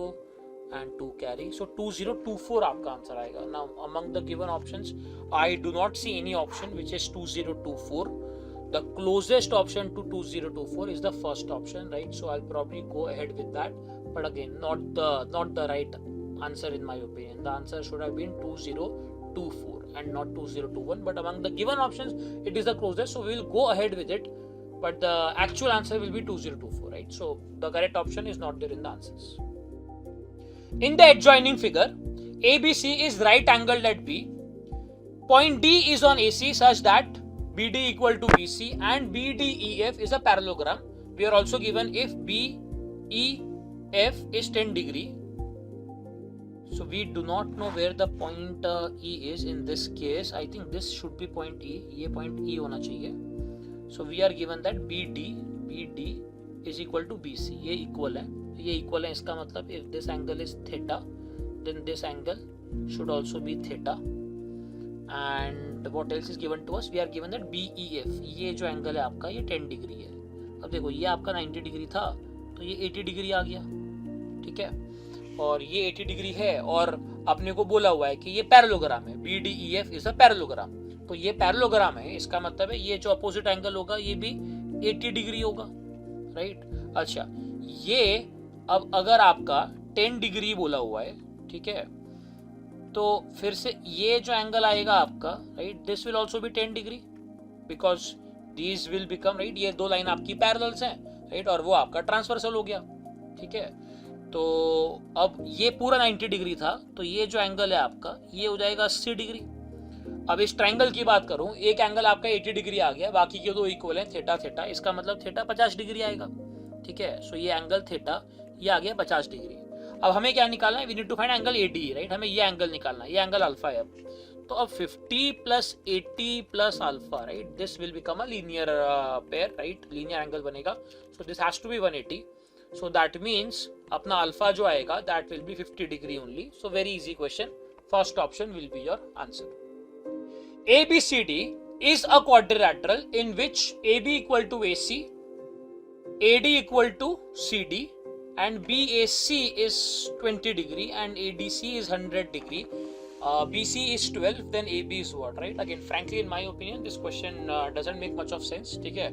and 2 carry, so 2024 आपका आंसर आएगा. Now among the given options I do not see any option which is 2024. The closest option to 2024 is the first option, right? So I'll probably go ahead with that, but again not the right answer in my opinion. The answer should have been 2024 and not 2021, but among the given options it is the closest, so we will go ahead with it, but the actual answer will be 2024, right? So the correct option is not there in the answers. In the adjoining figure, ABC is right angled at B. Point D is on AC such that BD equal to BC and BDEF is a parallelogram. We are also given if BEF is 10 degree. So we do not know where the point E is in this case. I think this should be point E. ये point E होना चाहिए. So we are given that BD is equal to BC. ये equal है. ये equal है, इसका मतलब if this angle is theta then this angle should also be theta. And what else is given to us? We are given that BEF, ये जो angle है आपका ये 10 डिग्री है. अब देखो ये आपका 90 डिग्री था तो ये 80 डिग्री आ गया, ठीक है, और ये 80 डिग्री है और अपने को बोला हुआ है कि ये पैरेललोग्राम है. BDEF इज अ पैरेललोग्राम, तो ये पैरेललोग्राम है, इसका मतलब है ये जो अपोजिट एंगल होगा ये भी 80 डिग्री होगा, राइट. अच्छा, ये अब अगर आपका 10 डिग्री बोला हुआ है, ठीक है, तो फिर से ये जो एंगल आएगा आपका, right, this will also be 10 degree because these will become, right, ये दो लाइन आपकी पैरेलल्स हैं, राइट, और वो आपका ट्रांसवर्सल हो गया, ठीक है. तो अब ये पूरा 90 डिग्री था तो ये जो एंगल है आपका ये हो जाएगा 80 डिग्री. अब इस ट्राइंगल की बात करूं, एक एंगल आपका 80 डिग्री आ गया, बाकी के दो इक्वल हैं, थीटा थीटा, इसका मतलब थीटा 50 डिग्री आएगा, ठीक है. सो ये एंगल थीटा ये आ गया 50 डिग्री. अब हमें क्या निकालना है? We need to find angle AD, right. हमें ये एंगल निकालना है, ये एंगल अल्फा है. तो अब 50 plus 80 plus alpha, right, this will become a linear pair, right, linear angle बनेगा. So this has to be 180. So that means अपना अल्फा जो आएगा that will be 50 degree only. So very easy question. First option will be your answer. ABCD is a quadrilateral in which AB equal to AC, AD equal to CD, and BAC is 20 degree and ADC is 100 degree. BC is 12, then AB is what, right? Again, frankly, in my opinion, this question doesn't make much of sense. ठीक है,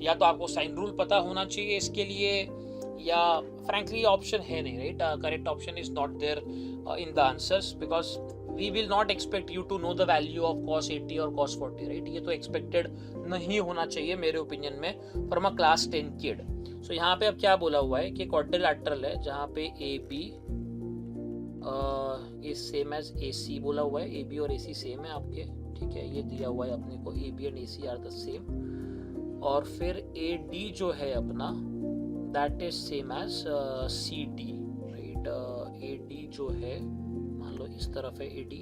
या तो आपको sine rule पता होना चाहिए इसके लिए, या frankly ऑप्शन है नहीं, right? Correct option is not there in the answers because we will not expect you to know the value of cos 80 और cos 40, right? ये तो expected नहीं होना चाहिए मेरे ओपिनियन में from a class 10 kid. So यहाँ पे अब क्या बोला हुआ है कि क्वाड्रिलैटरल है जहाँ पे AB is same as AC बोला हुआ है. AB और AC सेम है आपके, ठीक है, ये दिया हुआ है अपने को, AB and AC are the same. और फिर AD जो है अपना that is same as CD, right? AD जो है मान लो इस तरफ है AD,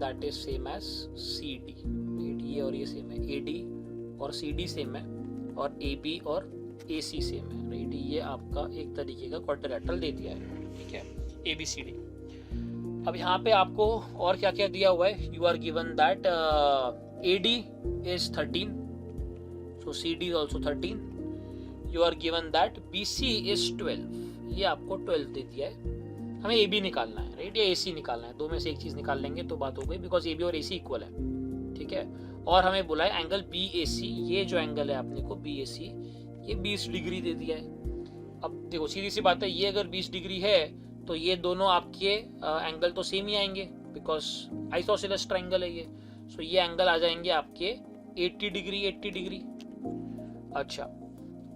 that is same as CD, right? ये और ये सेम है, AD और CD सेम है और AB और AC सेम है, राइट. ये आपका एक तरीके का क्वाड्रिलैटरल दे दिया है, ठीक है, ABCD. अब यहाँ पे आपको और क्या क्या दिया हुआ है? You are given that AD is 13, so CD is also 13. You are given that BC is 12, ये आपको 12 दे दिया है. हमें AB निकालना है, राइट, या AC निकालना है, दो में से एक चीज निकाल लेंगे तो बात हो गई बिकॉज AB और AC इक्वल है, ठीक है. और हमें बोला है एंगल BAC, ये जो एंगल है अपने को BAC ये 20 डिग्री दे दिया है. अब देखो सीधी सी बात है, ये अगर 20 डिग्री है तो ये दोनों आपके एंगल तो सेम ही आएंगे बिकॉज आइसोसेलेस ट्राइंगल है ये. सो ये एंगल आ जाएंगे आपके 80 डिग्री 80 डिग्री. अच्छा,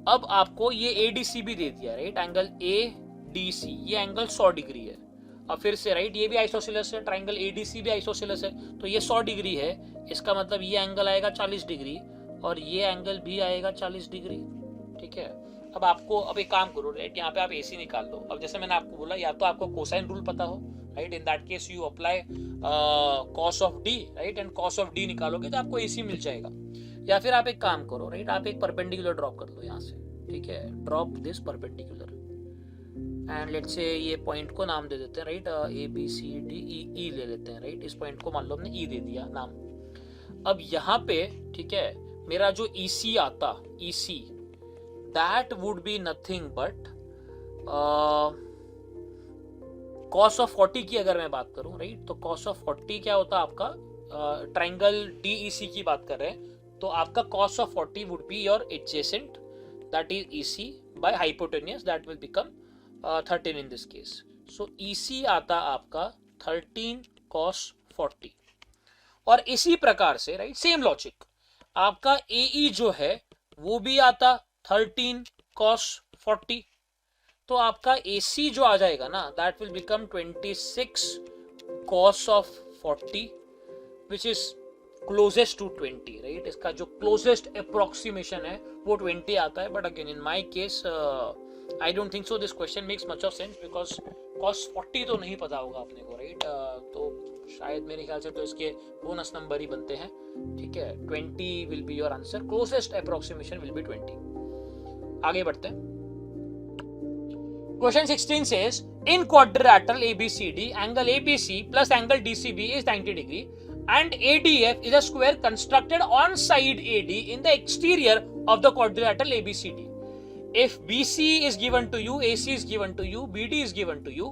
अब आपको ये ADC भी दे दिया, राइट, एंगल ADC, ये एंगल 100 डिग्री है. अब फिर से, राइट, ये भी आइसोसेलेस है, ट्राइंगल ADC भी आइसोसेलेस है, तो ये 100 डिग्री है, इसका मतलब ये एंगल आएगा 40 डिग्री और ये एंगल भी आएगा 40 डिग्री, ठीक है. अब आपको अब एक काम करो, राइट, यहाँ पे आप AC निकाल लो. अब जैसे मैंने आपको बोला, या तो आपको कोसाइन रूल पता हो, right, in that case you apply cos of D, right, and cos of D निकालोगे तो आपको AC मिल जाएगा. या फिर आप एक काम करो, राइट, आप एक परपेंडिकुलर ड्रॉप कर लो यहाँ से, ठीक है, drop this perpendicular and let's say ये पॉइंट को नाम दे देते हैं, राइट, ABCDE ले लेते हैं, राइट. इस पॉइंट को मान लो हमने E दे दिया नाम. अब यहाँ पे ठीक है मेरा जो EC आता, EC that would be nothing but cos of 40 की अगर मैं बात करूं, राइट, तो cos ऑफ 40 क्या होता है आपका, ट्राइंगल DEC की बात कर रहे हैं, तो आपका cos of 40 would be your adjacent that is EC by hypotenuse that will become 13 in this case. So EC आता आपका 13 cos 40. और इसी प्रकार से राइट सेम लॉजिक आपका AE जो है वो भी आता 13 cos 40. तो आपका AC जो आ जाएगा ना that will become 26 cos of 40 which is closest to 20, right. इसका जो क्लोजेस्ट अप्रोक्सीमेशन है वो 20 आता है. But again in my case I don't think so this question makes much of sense because cos 40 तो नहीं पता होगा अपने को, राइट. तो शायद मेरे ख्याल से तो इसके बोनस नंबर ही बनते हैं. ठीक है, 20 will be your answer. Closest approximation will be 20. आगे बढ़ते हैं. Question 16 says, in quadrilateral ABCD, angle ABC plus angle DCB is 90 degree and ADF is a square constructed on side AD in the exterior of the quadrilateral ABCD. If BC is given to you, AC is given to you, BD is given to you,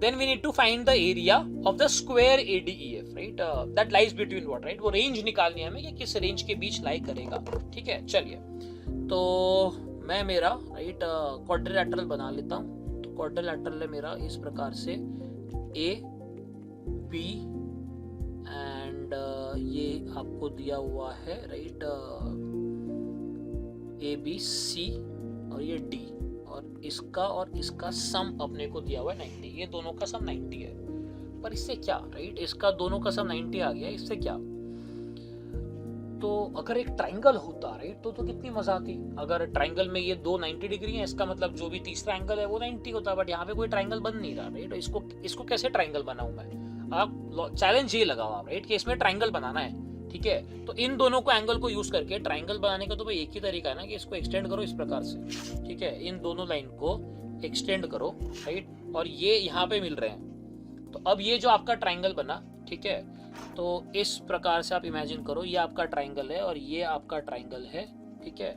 then we need to find the area of the square ADEF, right? That lies between what, right? वो range निकालनी है हमें कि किस range के बीच lie करेगा. ठीक है, चलिए. तो मैं मेरा राइट क्वाड्रिलैटरल बना लेता हूँ. तो क्वाड्रिलैटरल है मेरा इस प्रकार से A B एंड ये आपको दिया हुआ है राइट ABC और ये D और इसका सम अपने को दिया हुआ है 90. ये दोनों का सम 90 है. पर इससे क्या, राइट, इसका दोनों का सम 90 आ गया, इससे क्या. तो अगर एक ट्राइंगल होता, राइट, तो कितनी मजा आती. अगर ट्राइंगल में ये दो 90 डिग्री हैं, इसका मतलब जो भी तीसरा एंगल है वो 90 होता. बट यहाँ पे कोई ट्राइंगल बन नहीं रहा, राइट. इसको कैसे ट्राइंगल बनाऊं मैं. आप चैलेंज ये लगाओ आप, राइट, कि इसमें ट्राइंगल बनाना है. ठीक है, तो इन दोनों को एंगल को यूज करके ट्राइंगल बनाने का तो भाई एक ही तरीका है ना कि इसको एक्सटेंड करो इस प्रकार से. ठीक है, इन दोनों लाइन को एक्सटेंड करो, राइट, और ये यहाँ पे मिल रहे हैं. तो अब ये जो आपका ट्राइंगल बना, ठीक है, तो इस प्रकार से आप इमेजिन करो ये आपका ट्राइंगल है और ये आपका ट्राइंगल है. ठीक है,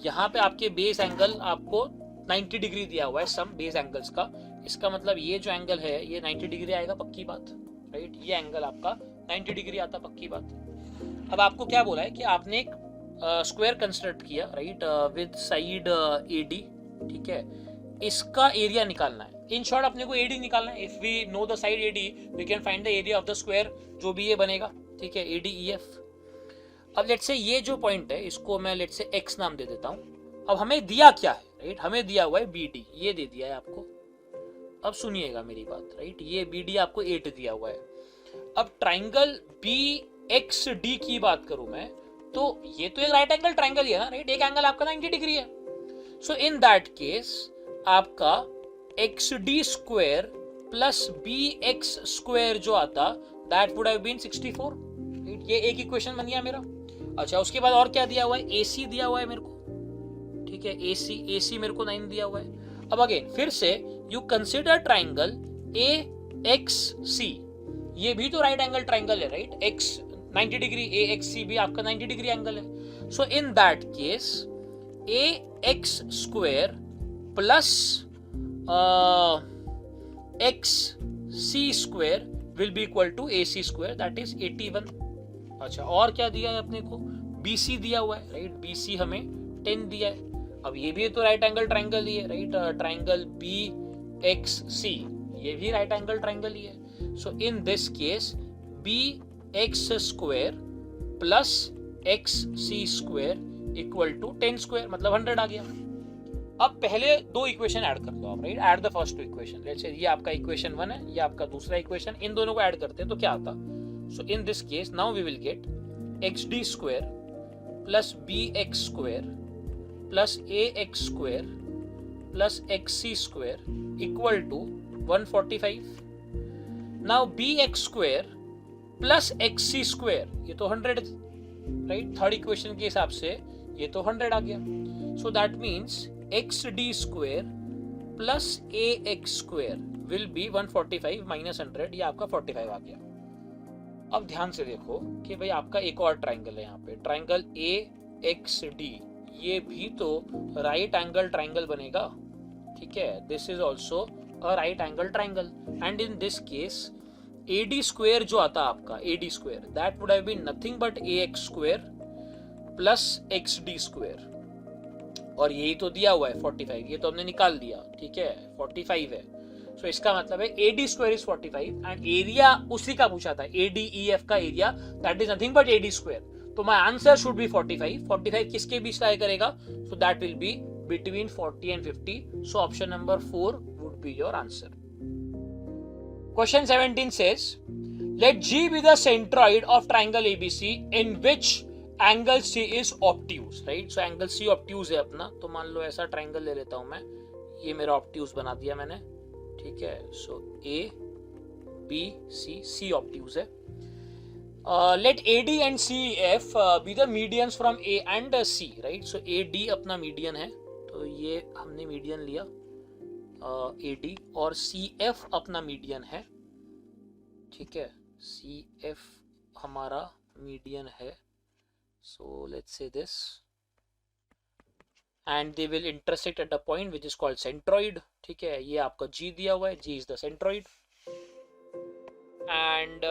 यहाँ पे आपके बेस एंगल आपको 90 डिग्री दिया हुआ है, सम बेस एंगल्स का. इसका मतलब ये जो एंगल है ये 90 डिग्री आएगा, पक्की बात, राइट. ये एंगल आपका 90 डिग्री आता, पक्की बात. अब आपको क्या बोला है कि आपने एक स्क्वायर कंस्ट्रक्ट किया, राइट, विद साइड AD. ठीक है, इसका एरिया निकालना है. इन शॉर्ट अपने को AD निकालना है. If we know the side AD we can find the area of the square जो भी ये बनेगा. ठीक है, ADEF. अब लेट्स से ये जो पॉइंट है इसको मैं लेट्स से X नाम दे देता हूं. अब हमें दिया क्या है, राइट, हमें दिया हुआ है BD, ये दे दिया है आपको. अब सुनिएगा मेरी बात, राइट, ये BD आपको 8 दिया हुआ है. अब ट्राइंगल BXD की बात करूं मैं, तो ये तो एक राइट एंगल ट्राइंगल ही है ना, राइट. एक एंगल आपका 90 डिग्री है. सो इन दैट केस आपका XD square plus BX square जो आता दैट वुड हैव बीन 64. ये एक इक्वेशन बन गया मेरा. अच्छा, उसके बाद और क्या दिया हुआ है, AC दिया हुआ है मेरे को. ठीक है, AC मेरे को 9 दिया हुआ है. अब अगेन फिर से यू कंसिडर ट्राइंगल AXC. ये भी तो राइट एंगल ट्राइंगल है, राइट. X 90 डिग्री, AXC भी आपका 90 डिग्री एंगल है. So in that case AX square plus XC square will be equal to AC square that is 81. अच्छा, और क्या दिया है अपने को, BC दिया हुआ है, राइट. BC हमें 10 दिया है. अब ये भी तो राइट एंगल ट्राइंगल ही है, राइट. ट्राइंगल BXC ये भी राइट एंगल ट्राइंगल ही है. So in this case BX square plus XC square equal to 10 square, मतलब 100 आ गया. अब पहले दो इक्वेशन ऐड कर दो आप, राइट. Add the first two equation. Let's say ये आपका इक्वेशन 1 है, ये आपका दूसरा इक्वेशन. इन दोनों को ऐड करते हैं तो क्या आता. So in this case now we will get XD square plus BX square plus AX square plus XC square equal to 145. Now BX square plus XC square ये तो 100, राइट. थर्ड इक्वेशन के हिसाब से ये तो 100 आ गया. सो that means XD square plus AX square will B 145 minus 100, ये आपका 45 आ गया. अब ध्यान से देखो कि भाई आपका एक और ट्राइंगल है यहाँ पे, ट्राइंगल AXD, ये भी तो राइट एंगल ट्राइंगल बनेगा, ठीक है। This is also a right angle triangle and in this case AD square जो आता आपका, AD square, that would have been nothing but AX square plus XD square, और यही तो दिया हुआ है 45, ये तो हमने निकाल दिया, ठीक है, 45 है। सो इसका मतलब है AD square is 45 and area उसी का पूछा था, ADEF का area that is nothing but AD square, तो माय आंसर शुड बी 45। 45 किसके बीच लाई करेगा, सो that will be between 40 and 50, so option number 4 would be your answer. Question 17 says let G be the centroid of triangle ABC in which angle C is obtuse, right? So angle C obtuse है अपना, तो मान लो ऐसा triangle ले लेता हूं मैं, ये मेरा obtuse बना दिया मैंने, ठीक है। सो A B C obtuse है। Let AD and CF be the medians from A and C, right? So AD अपना मीडियन है, तो ये हमने मीडियन लिया AD, और CF अपना मीडियन है, ठीक है, CF हमारा मीडियन है। So let's say this, and they will intersect at a point which is called centroid, ठीक है। ये आपका G दिया हुआ है, G is the centroid, and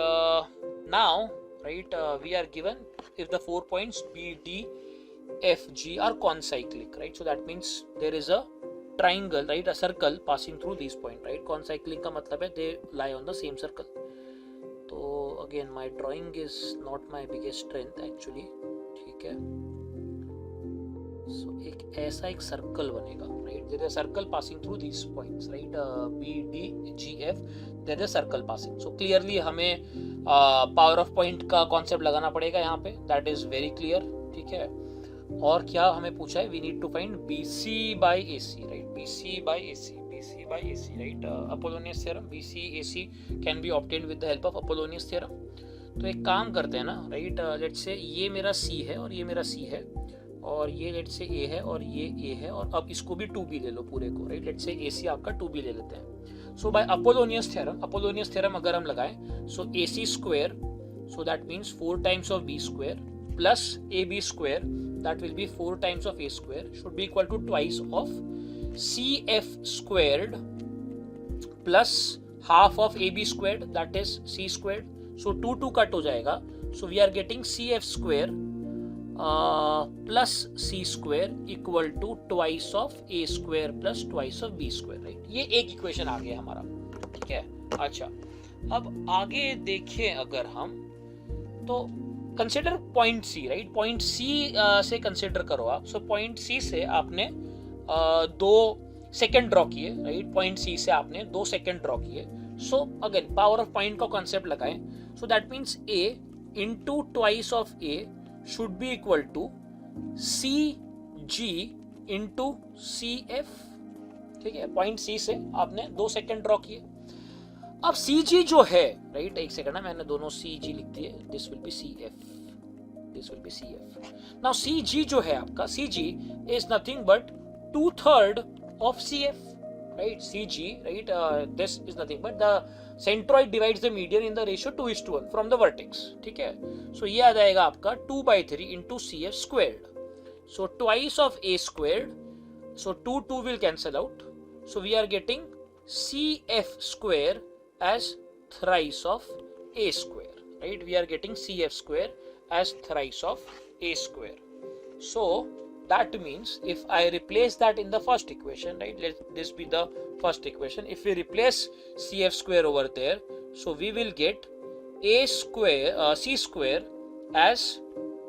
now right we are given if the 4 points B, D, F, G are concyclic, right? So that means there is a triangle, right, a circle passing through these points, right? Concyclic का मतलब है they lie on the same circle। तो again my drawing is not my biggest strength actually, ठीक है। सो एक ऐसा एक circle बनेगा, right, there is a circle passing through this points, right, B, D, G, F, there is a circle passing. So clearly हमें power of point का concept लगाना पड़ेगा यहाँ पे, दैट इज वेरी क्लियर, ठीक है। और क्या हमें पूछा है, we need to find BC by AC, right, BC by AC, right, Apollonius theorem, BC AC can be obtained with the help of Apollonius theorem. तो एक काम करते हैं ना, राइट, लेट्स से ये मेरा C है और ये मेरा C है, और ये लेट्स से A है और ये A है, और अब इसको भी 2B ले लो पूरे को, राइट, लेट्स से AC आपका 2B ले लेते हैं। सो बाय अपोलोनियस थ्योरम अगर हम लगाएं, so AC square, so that means 4 times of B square plus AB square, that will be 4 times of A square, should be equal to twice of CF squared plus half of AB squared, that is C squared. So 2 cut हो जाएगा, so we are getting CF square plus C square equal to twice of A square plus twice of B square, right. ये एक equation आ गया हमारा, ठीक है। अच्छा, अब आगे देखें अगर हम, तो consider point C, right, point C से कंसिडर करो आप। सो पॉइंट C से आपने 2 सेकेंड ड्रॉ किए, राइट, पॉइंट C से आपने 2 सेकेंड ड्रॉ किए। So again power of point का कॉन्सेप्ट लगाएं, सो that means A into twice of A should be equal to CG into CF, ठीक है। पॉइंट C से आपने 2 सेकेंड ड्रॉ किए। अब CG जो है, राइट, एक सेकेंड ना, मैंने दोनों CG लिख दिए, this will B CF, this will B CF। Now CG जो है आपका, CG is nothing but 2/3 of CF, right, CG, right, this is nothing but the centroid divides the median in the ratio 2:1 from the vertex, ठीक है। so ये आ जाएगा आपका 2/3 into CF squared, so twice of A squared, so 2 will cancel out, so we are getting CF square as thrice of A square, right, we are getting CF square as thrice of A square. So that means if I replace that in the first equation, right, let this be the first equation, if we replace CF square over there, so we will get A square C square as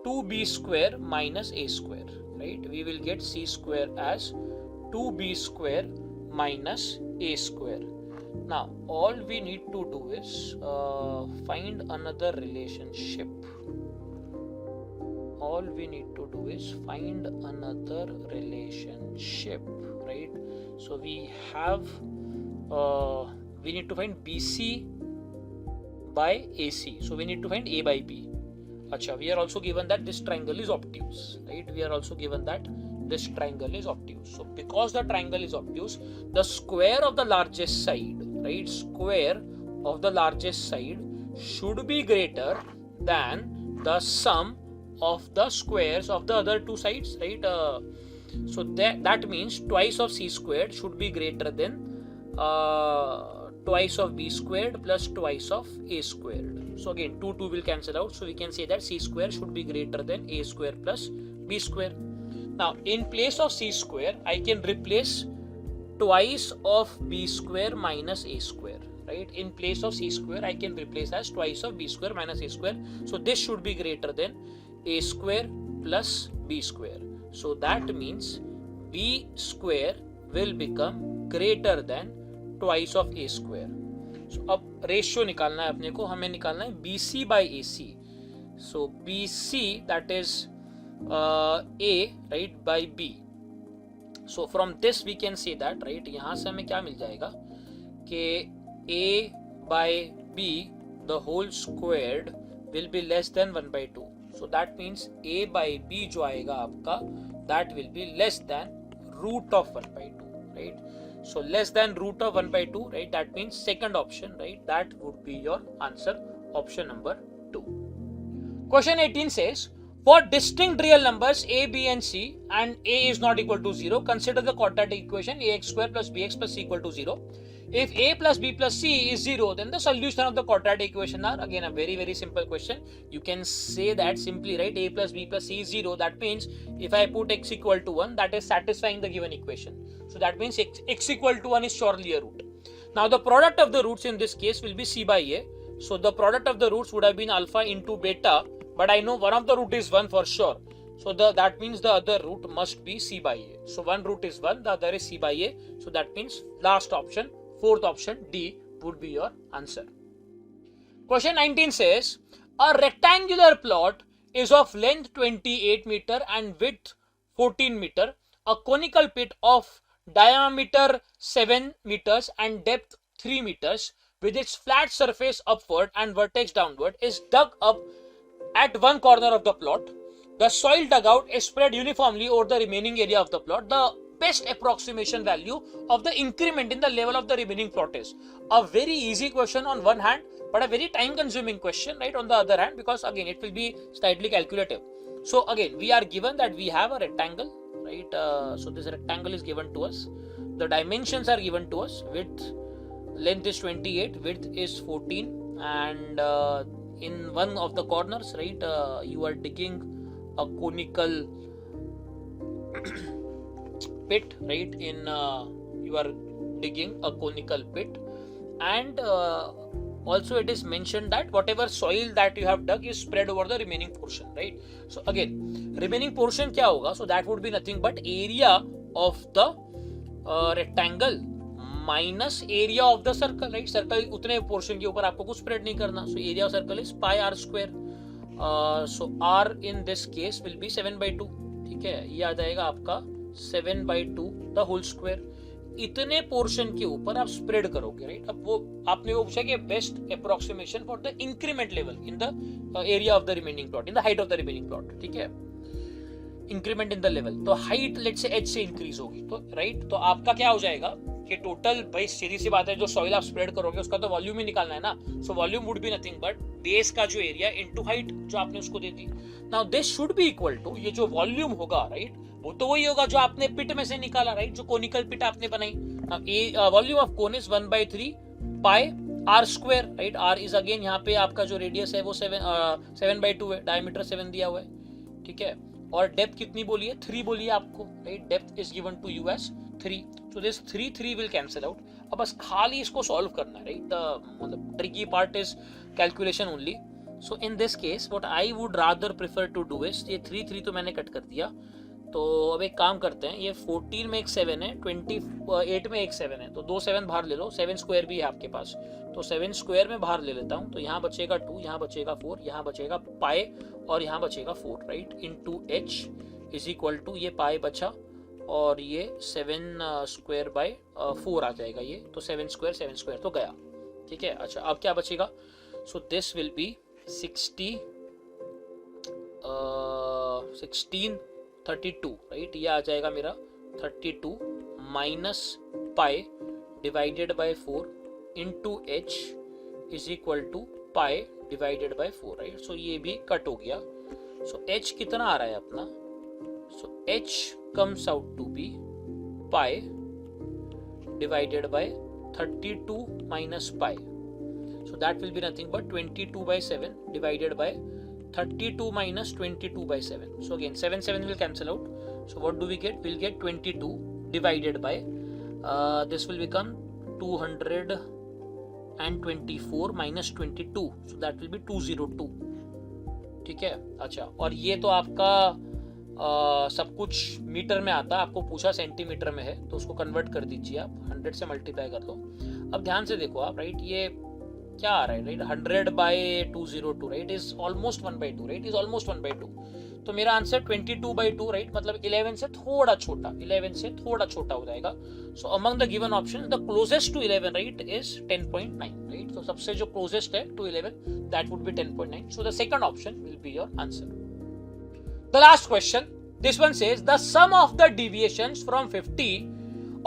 2B square minus A square, right, we will get C square as 2B square minus A square. Now all we need to do is find another relationship. All we need to do is find another relationship, right, so we have we need to find BC by AC, so we need to find A by B. Acha, we are also given that this triangle is obtuse, right, we are also given that this triangle is obtuse. So because the triangle is obtuse, the square of the largest side, right, square of the largest side should be greater than the sum of the squares of the other two sides, right? So that means twice of c squared should be greater than twice of b squared plus twice of a squared. So again 2 will cancel out, so we can say that c square should be greater than a square plus b square. Now in place of c square I can replace twice of b square minus a square, right? In place of c square I can replace as twice of b square minus a square. So this should be greater than a square plus b square. So that means b square will become greater than twice of a square. So अब ratio निकालना है अपने को, हमें निकालना है BC by AC. So BC that is A right by B. So from this we can say that right, यहाँ से हमें क्या मिल जाएगा कि A by B the whole squared will be less than 1 by 2. So that means A by B जो आएगा आपका that will be less than root of 1 by 2, right? So less than root of 1 by 2, right? That means second option, right? That would be your answer, option number 2. Question 18 says, for distinct real numbers a, b and c and a is not equal to 0, consider the quadratic equation ax square plus bx plus c equal to 0. If a plus b plus c is 0, then the solution of the quadratic equation are, again a very simple question. You can say that simply, right? A plus b plus c is 0. That means if I put x equal to 1, that is satisfying the given equation. So that means x equal to 1 is surely a root. Now the product of the roots in this case will be c by a. So the product of the roots would have been alpha into beta, but I know one of the root is 1 for sure. So that means the other root must be c by a. So one root is 1, the other is c by a. So that means last option, fourth option D would be your answer. Question 19 says, a rectangular plot is of length 28 meter and width 14 meter. A conical pit of diameter 7 meters and depth 3 meters with its flat surface upward and vertex downward is dug up at one corner of the plot. The soil dug out is spread uniformly over the remaining area of the plot. The best approximation value of the increment in the level of the remaining plot is. A very easy question on one hand, but a very time consuming question, right, on the other hand, because again it will be slightly calculative. So again we are given that we have a rectangle, right? So this rectangle is given to us. The dimensions are given to us. Length is 28, width is 14, and in one of the corners, right, you are digging a conical pit, right? You are digging a conical pit, and also it is mentioned that whatever soil that you have dug is spread over the remaining portion, right? So again remaining portion क्या होगा? So that would be nothing but area of the rectangle minus area of the circle, right? Circle उतने portion के ऊपर आपको कुछ spread नहीं करना. So area of circle is pi r square. So r in this case will be 7 by 2. ठीक है, ये आ जाएगा आपका 7 by 2 the whole square. इतने पोर्शन के ऊपर आप स्प्रेड करोगे, राइट? अब वो आपने वो पूछा कि best approximation for the increment level in the area of the remaining plot, in the height of the remaining plot, ठीक है? इंक्रीमेंट इन द लेवल, तो हाइट लेट्स से h से इंक्रीज होगी, तो राइट, तो आपका क्या हो जाएगा कि टोटल, भाई सीधी सी बात है, जो सॉइल आप स्प्रेड करोगे उसका तो वॉल्यूम ही निकालना है ना. So volume would be nothing but base का जो एरिया इनटू हाइट जो आपने उसको दे दी. Now this should be equal to, ये जो वॉल्यूम होगा, राइट, वो तो वही होगा जो आपने पिट में से निकाला, राइट, जो कोनिकल पिट आपने बनाई. Volume of cone is 1/3 pi r square, right? R is again यहाँ पे आपका जो रेडियस है वो 7/2 है, डायमीटर 7 दिया हुआ है, ठीक है? और डेप्थ कितनी बोली है? 3 बोली है आपको, right? Depth is given to you as 3. So this 3 will cancel out. अब बस खाली इसको सॉल्व करना है, राइट? मतलब tricky part is calculation only. So in this case what I would rather prefer to do is, ये 3 तो मैंने कट कर दिया, तो अब एक काम करते हैं, ये 14 में एक 7 है, 28 में एक 7 है, तो 2 7 बाहर ले लो. 7 स्क्वायर भी है आपके पास, तो 7 स्क्वायर में बाहर ले लेता हूँ, तो यहाँ बचेगा 2, यहाँ बचेगा 4, यहाँ बचेगा पाई और यहाँ बचेगा 4, right? Into h is equal to, ये पाई बचा और ये 7 स्क्वायर बाय 4 आ जाएगा ये, तो 7 स्क्वायर तो गया, ठीक है? अच्छा, अब क्या बचेगा? So this will be 32, right? ये आ जाएगा मेरा 32 minus pi divided by 4 into h is equal to pi divided by 4, right. सो ये भी कट हो गया. सो h कितना आ रहा है अपना? सो h comes out to be pi divided by 32 minus pi. So that will be nothing but 22 by 7 divided by 32 minus 22 by 7. So again 7 will cancel out. So what do we get? We'll get 22 divided by this will become 224 minus 22. So that will be 202. ठीक है. अच्छा, और ये तो आपका सब कुछ metre में आता है, आपको पूछा सेंटीमीटर में है तो उसको कन्वर्ट कर दीजिए आप, 100 से मल्टीप्लाई कर दो. अब ध्यान से देखो आप, राइट, ये क्या आ रहा है, right, 100 by 202, right, is almost 1/2, right, is almost 1/2. तो मेरा आंसर 22/2, राइट, मतलब 11 से थोड़ा छोटा, 11 से थोड़ा छोटा हो जाएगा. So among the given option the closest to 11, right, is 10.9, right. तो सबसे जो क्लोजेस्ट है to 11 that would be 10.9. So the second option will be your answer. The last question, this one says the sum of the deviations from 50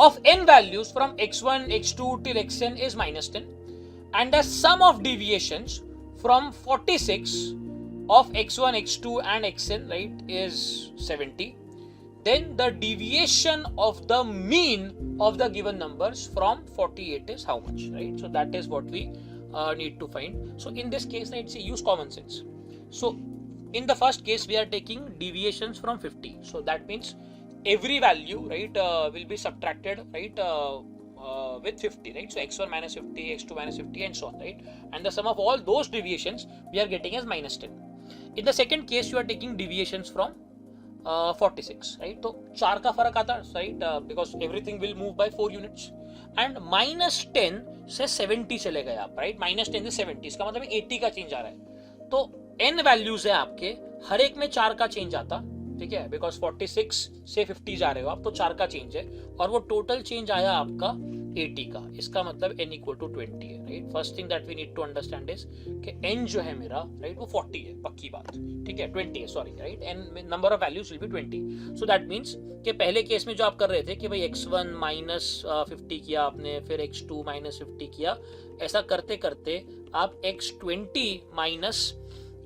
of n values from x1, x2 till xn is minus 10, and the sum of deviations from 46 of x1, x2 and xn, right, is 70. Then the deviation of the mean of the given numbers from 48 is how much, right? So that is what we need to find. So in this case, right, see, use common sense. So in the first case, we are taking deviations from 50. So that means every value, right, will be subtracted, right, with 50, right. So x1 minus 50, x2 minus 50, and so on, right. And the sum of all those deviations we are getting as minus 10. In the second case, you are taking deviations from 46, right. तो 4 का फर्क आता है, right, because everything will move by 4 units. And minus 10 से 70 चले गए आप, right. minus 10 से 70, इसका मतलब 80 का चेंज आ रहा है. तो n वैल्यूज है आपके, हर एक में 4 का चेंज आता, ठीक है, बिकॉज 46 से 50 जा रहे हो आप, तो 4 का चेंज है, और वो टोटल चेंज आया आपका 80 का. इसका मतलब n इक्वल टू 20 है, right. First thing that we need to understand is कि n जो है मेरा, राइट, वो 40 है, पक्की बात, ठीक है, 20 है, sorry, right. n number of values will be 20. So that means कि पहले केस में जो आप कर रहे थे कि भाई x1 माइनस 50 किया आपने, फिर x2 माइनस 50 किया, ऐसा करते करते आप x20 माइनस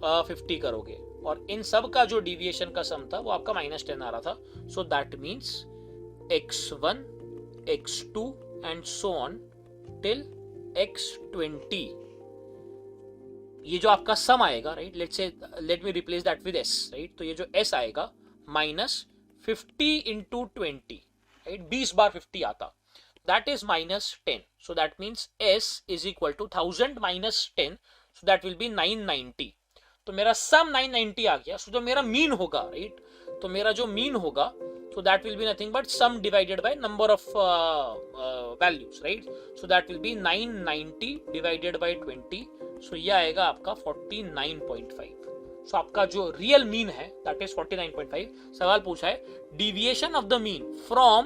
50 करोगे, और इन सब का जो डिविएशन का सम था वो आपका minus 10 आ रहा था. सो that means x1, x2 and so on till x20, ये जो आपका सम आएगा, right, let me replace that with s, right. तो ये जो s आएगा माइनस 50 इंटू 20, राइट, 20 बार 50 आता, that is minus 10. So that means s is equal to 1000 minus 10, so that will be 990. तो मेरा सम 990 आ गया. सो जो मेरा मीन होगा, राइट, तो मेरा जो मीन होगा, so that will be nothing but sum divided by number of values, right. So that will be 990 divided by 20. So ये आएगा आपका 49.5. So आपका जो रियल मीन है that is 49.5. सवाल पूछा है deviation of the mean from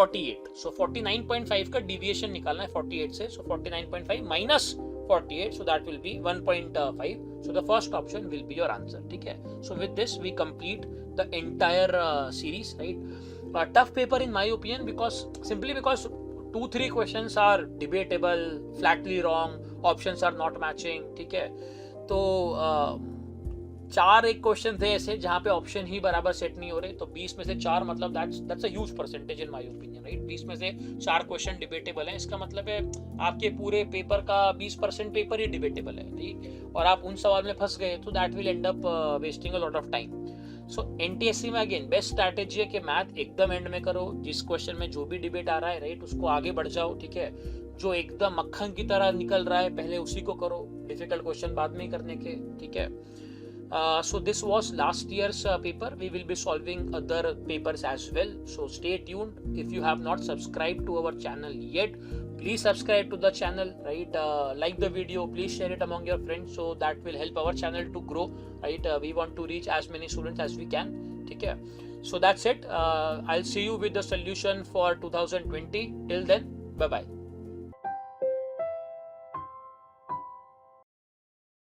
48. So 49.5 का deviation निकालना है 48 से. So 49.5 minus 48, so that will be 1.5. So the first option will be your answer, ठीक है. So with this we complete the entire series, right. Tough paper in my opinion, because 2-3 questions are debatable, flatly wrong, options are not matching, ठीक है. तो 4 एक question थे ऐसे जहां पे ऑप्शन ही बराबर सेट नहीं हो रहे, तो 20 में से 4 मतलब that's a huge percentage in my opinion, right. 20 में से 4 क्वेश्चन डिबेटेबल हैं, इसका मतलब है आपके पूरे पेपर का 20% पेपर ही डिबेटेबल है, ठीक. और आप उन सवाल में फंस गए तो that will and up wasting a lot of time. So NTSC में अगेन बेस्ट स्ट्रैटेजी है कि मैथ एकदम एंड में करो, जिस क्वेश्चन में जो भी डिबेट आ रहा है, राइट, उसको आगे बढ़ जाओ, ठीक है. जो एकदम मक्खन की तरह निकल रहा है पहले उसी को करो, डिफिकल्ट क्वेश्चन बाद में करने के, ठीक है. So this was last year's paper. We will be solving other papers as well. So stay tuned. If you have not subscribed to our channel yet, please subscribe to the channel, right. Like the video, please share it among your friends, so that will help our channel to grow, right. We want to reach as many students as we can, okay. So that's it. I'll see you with the solution for 2020. Till then, bye bye.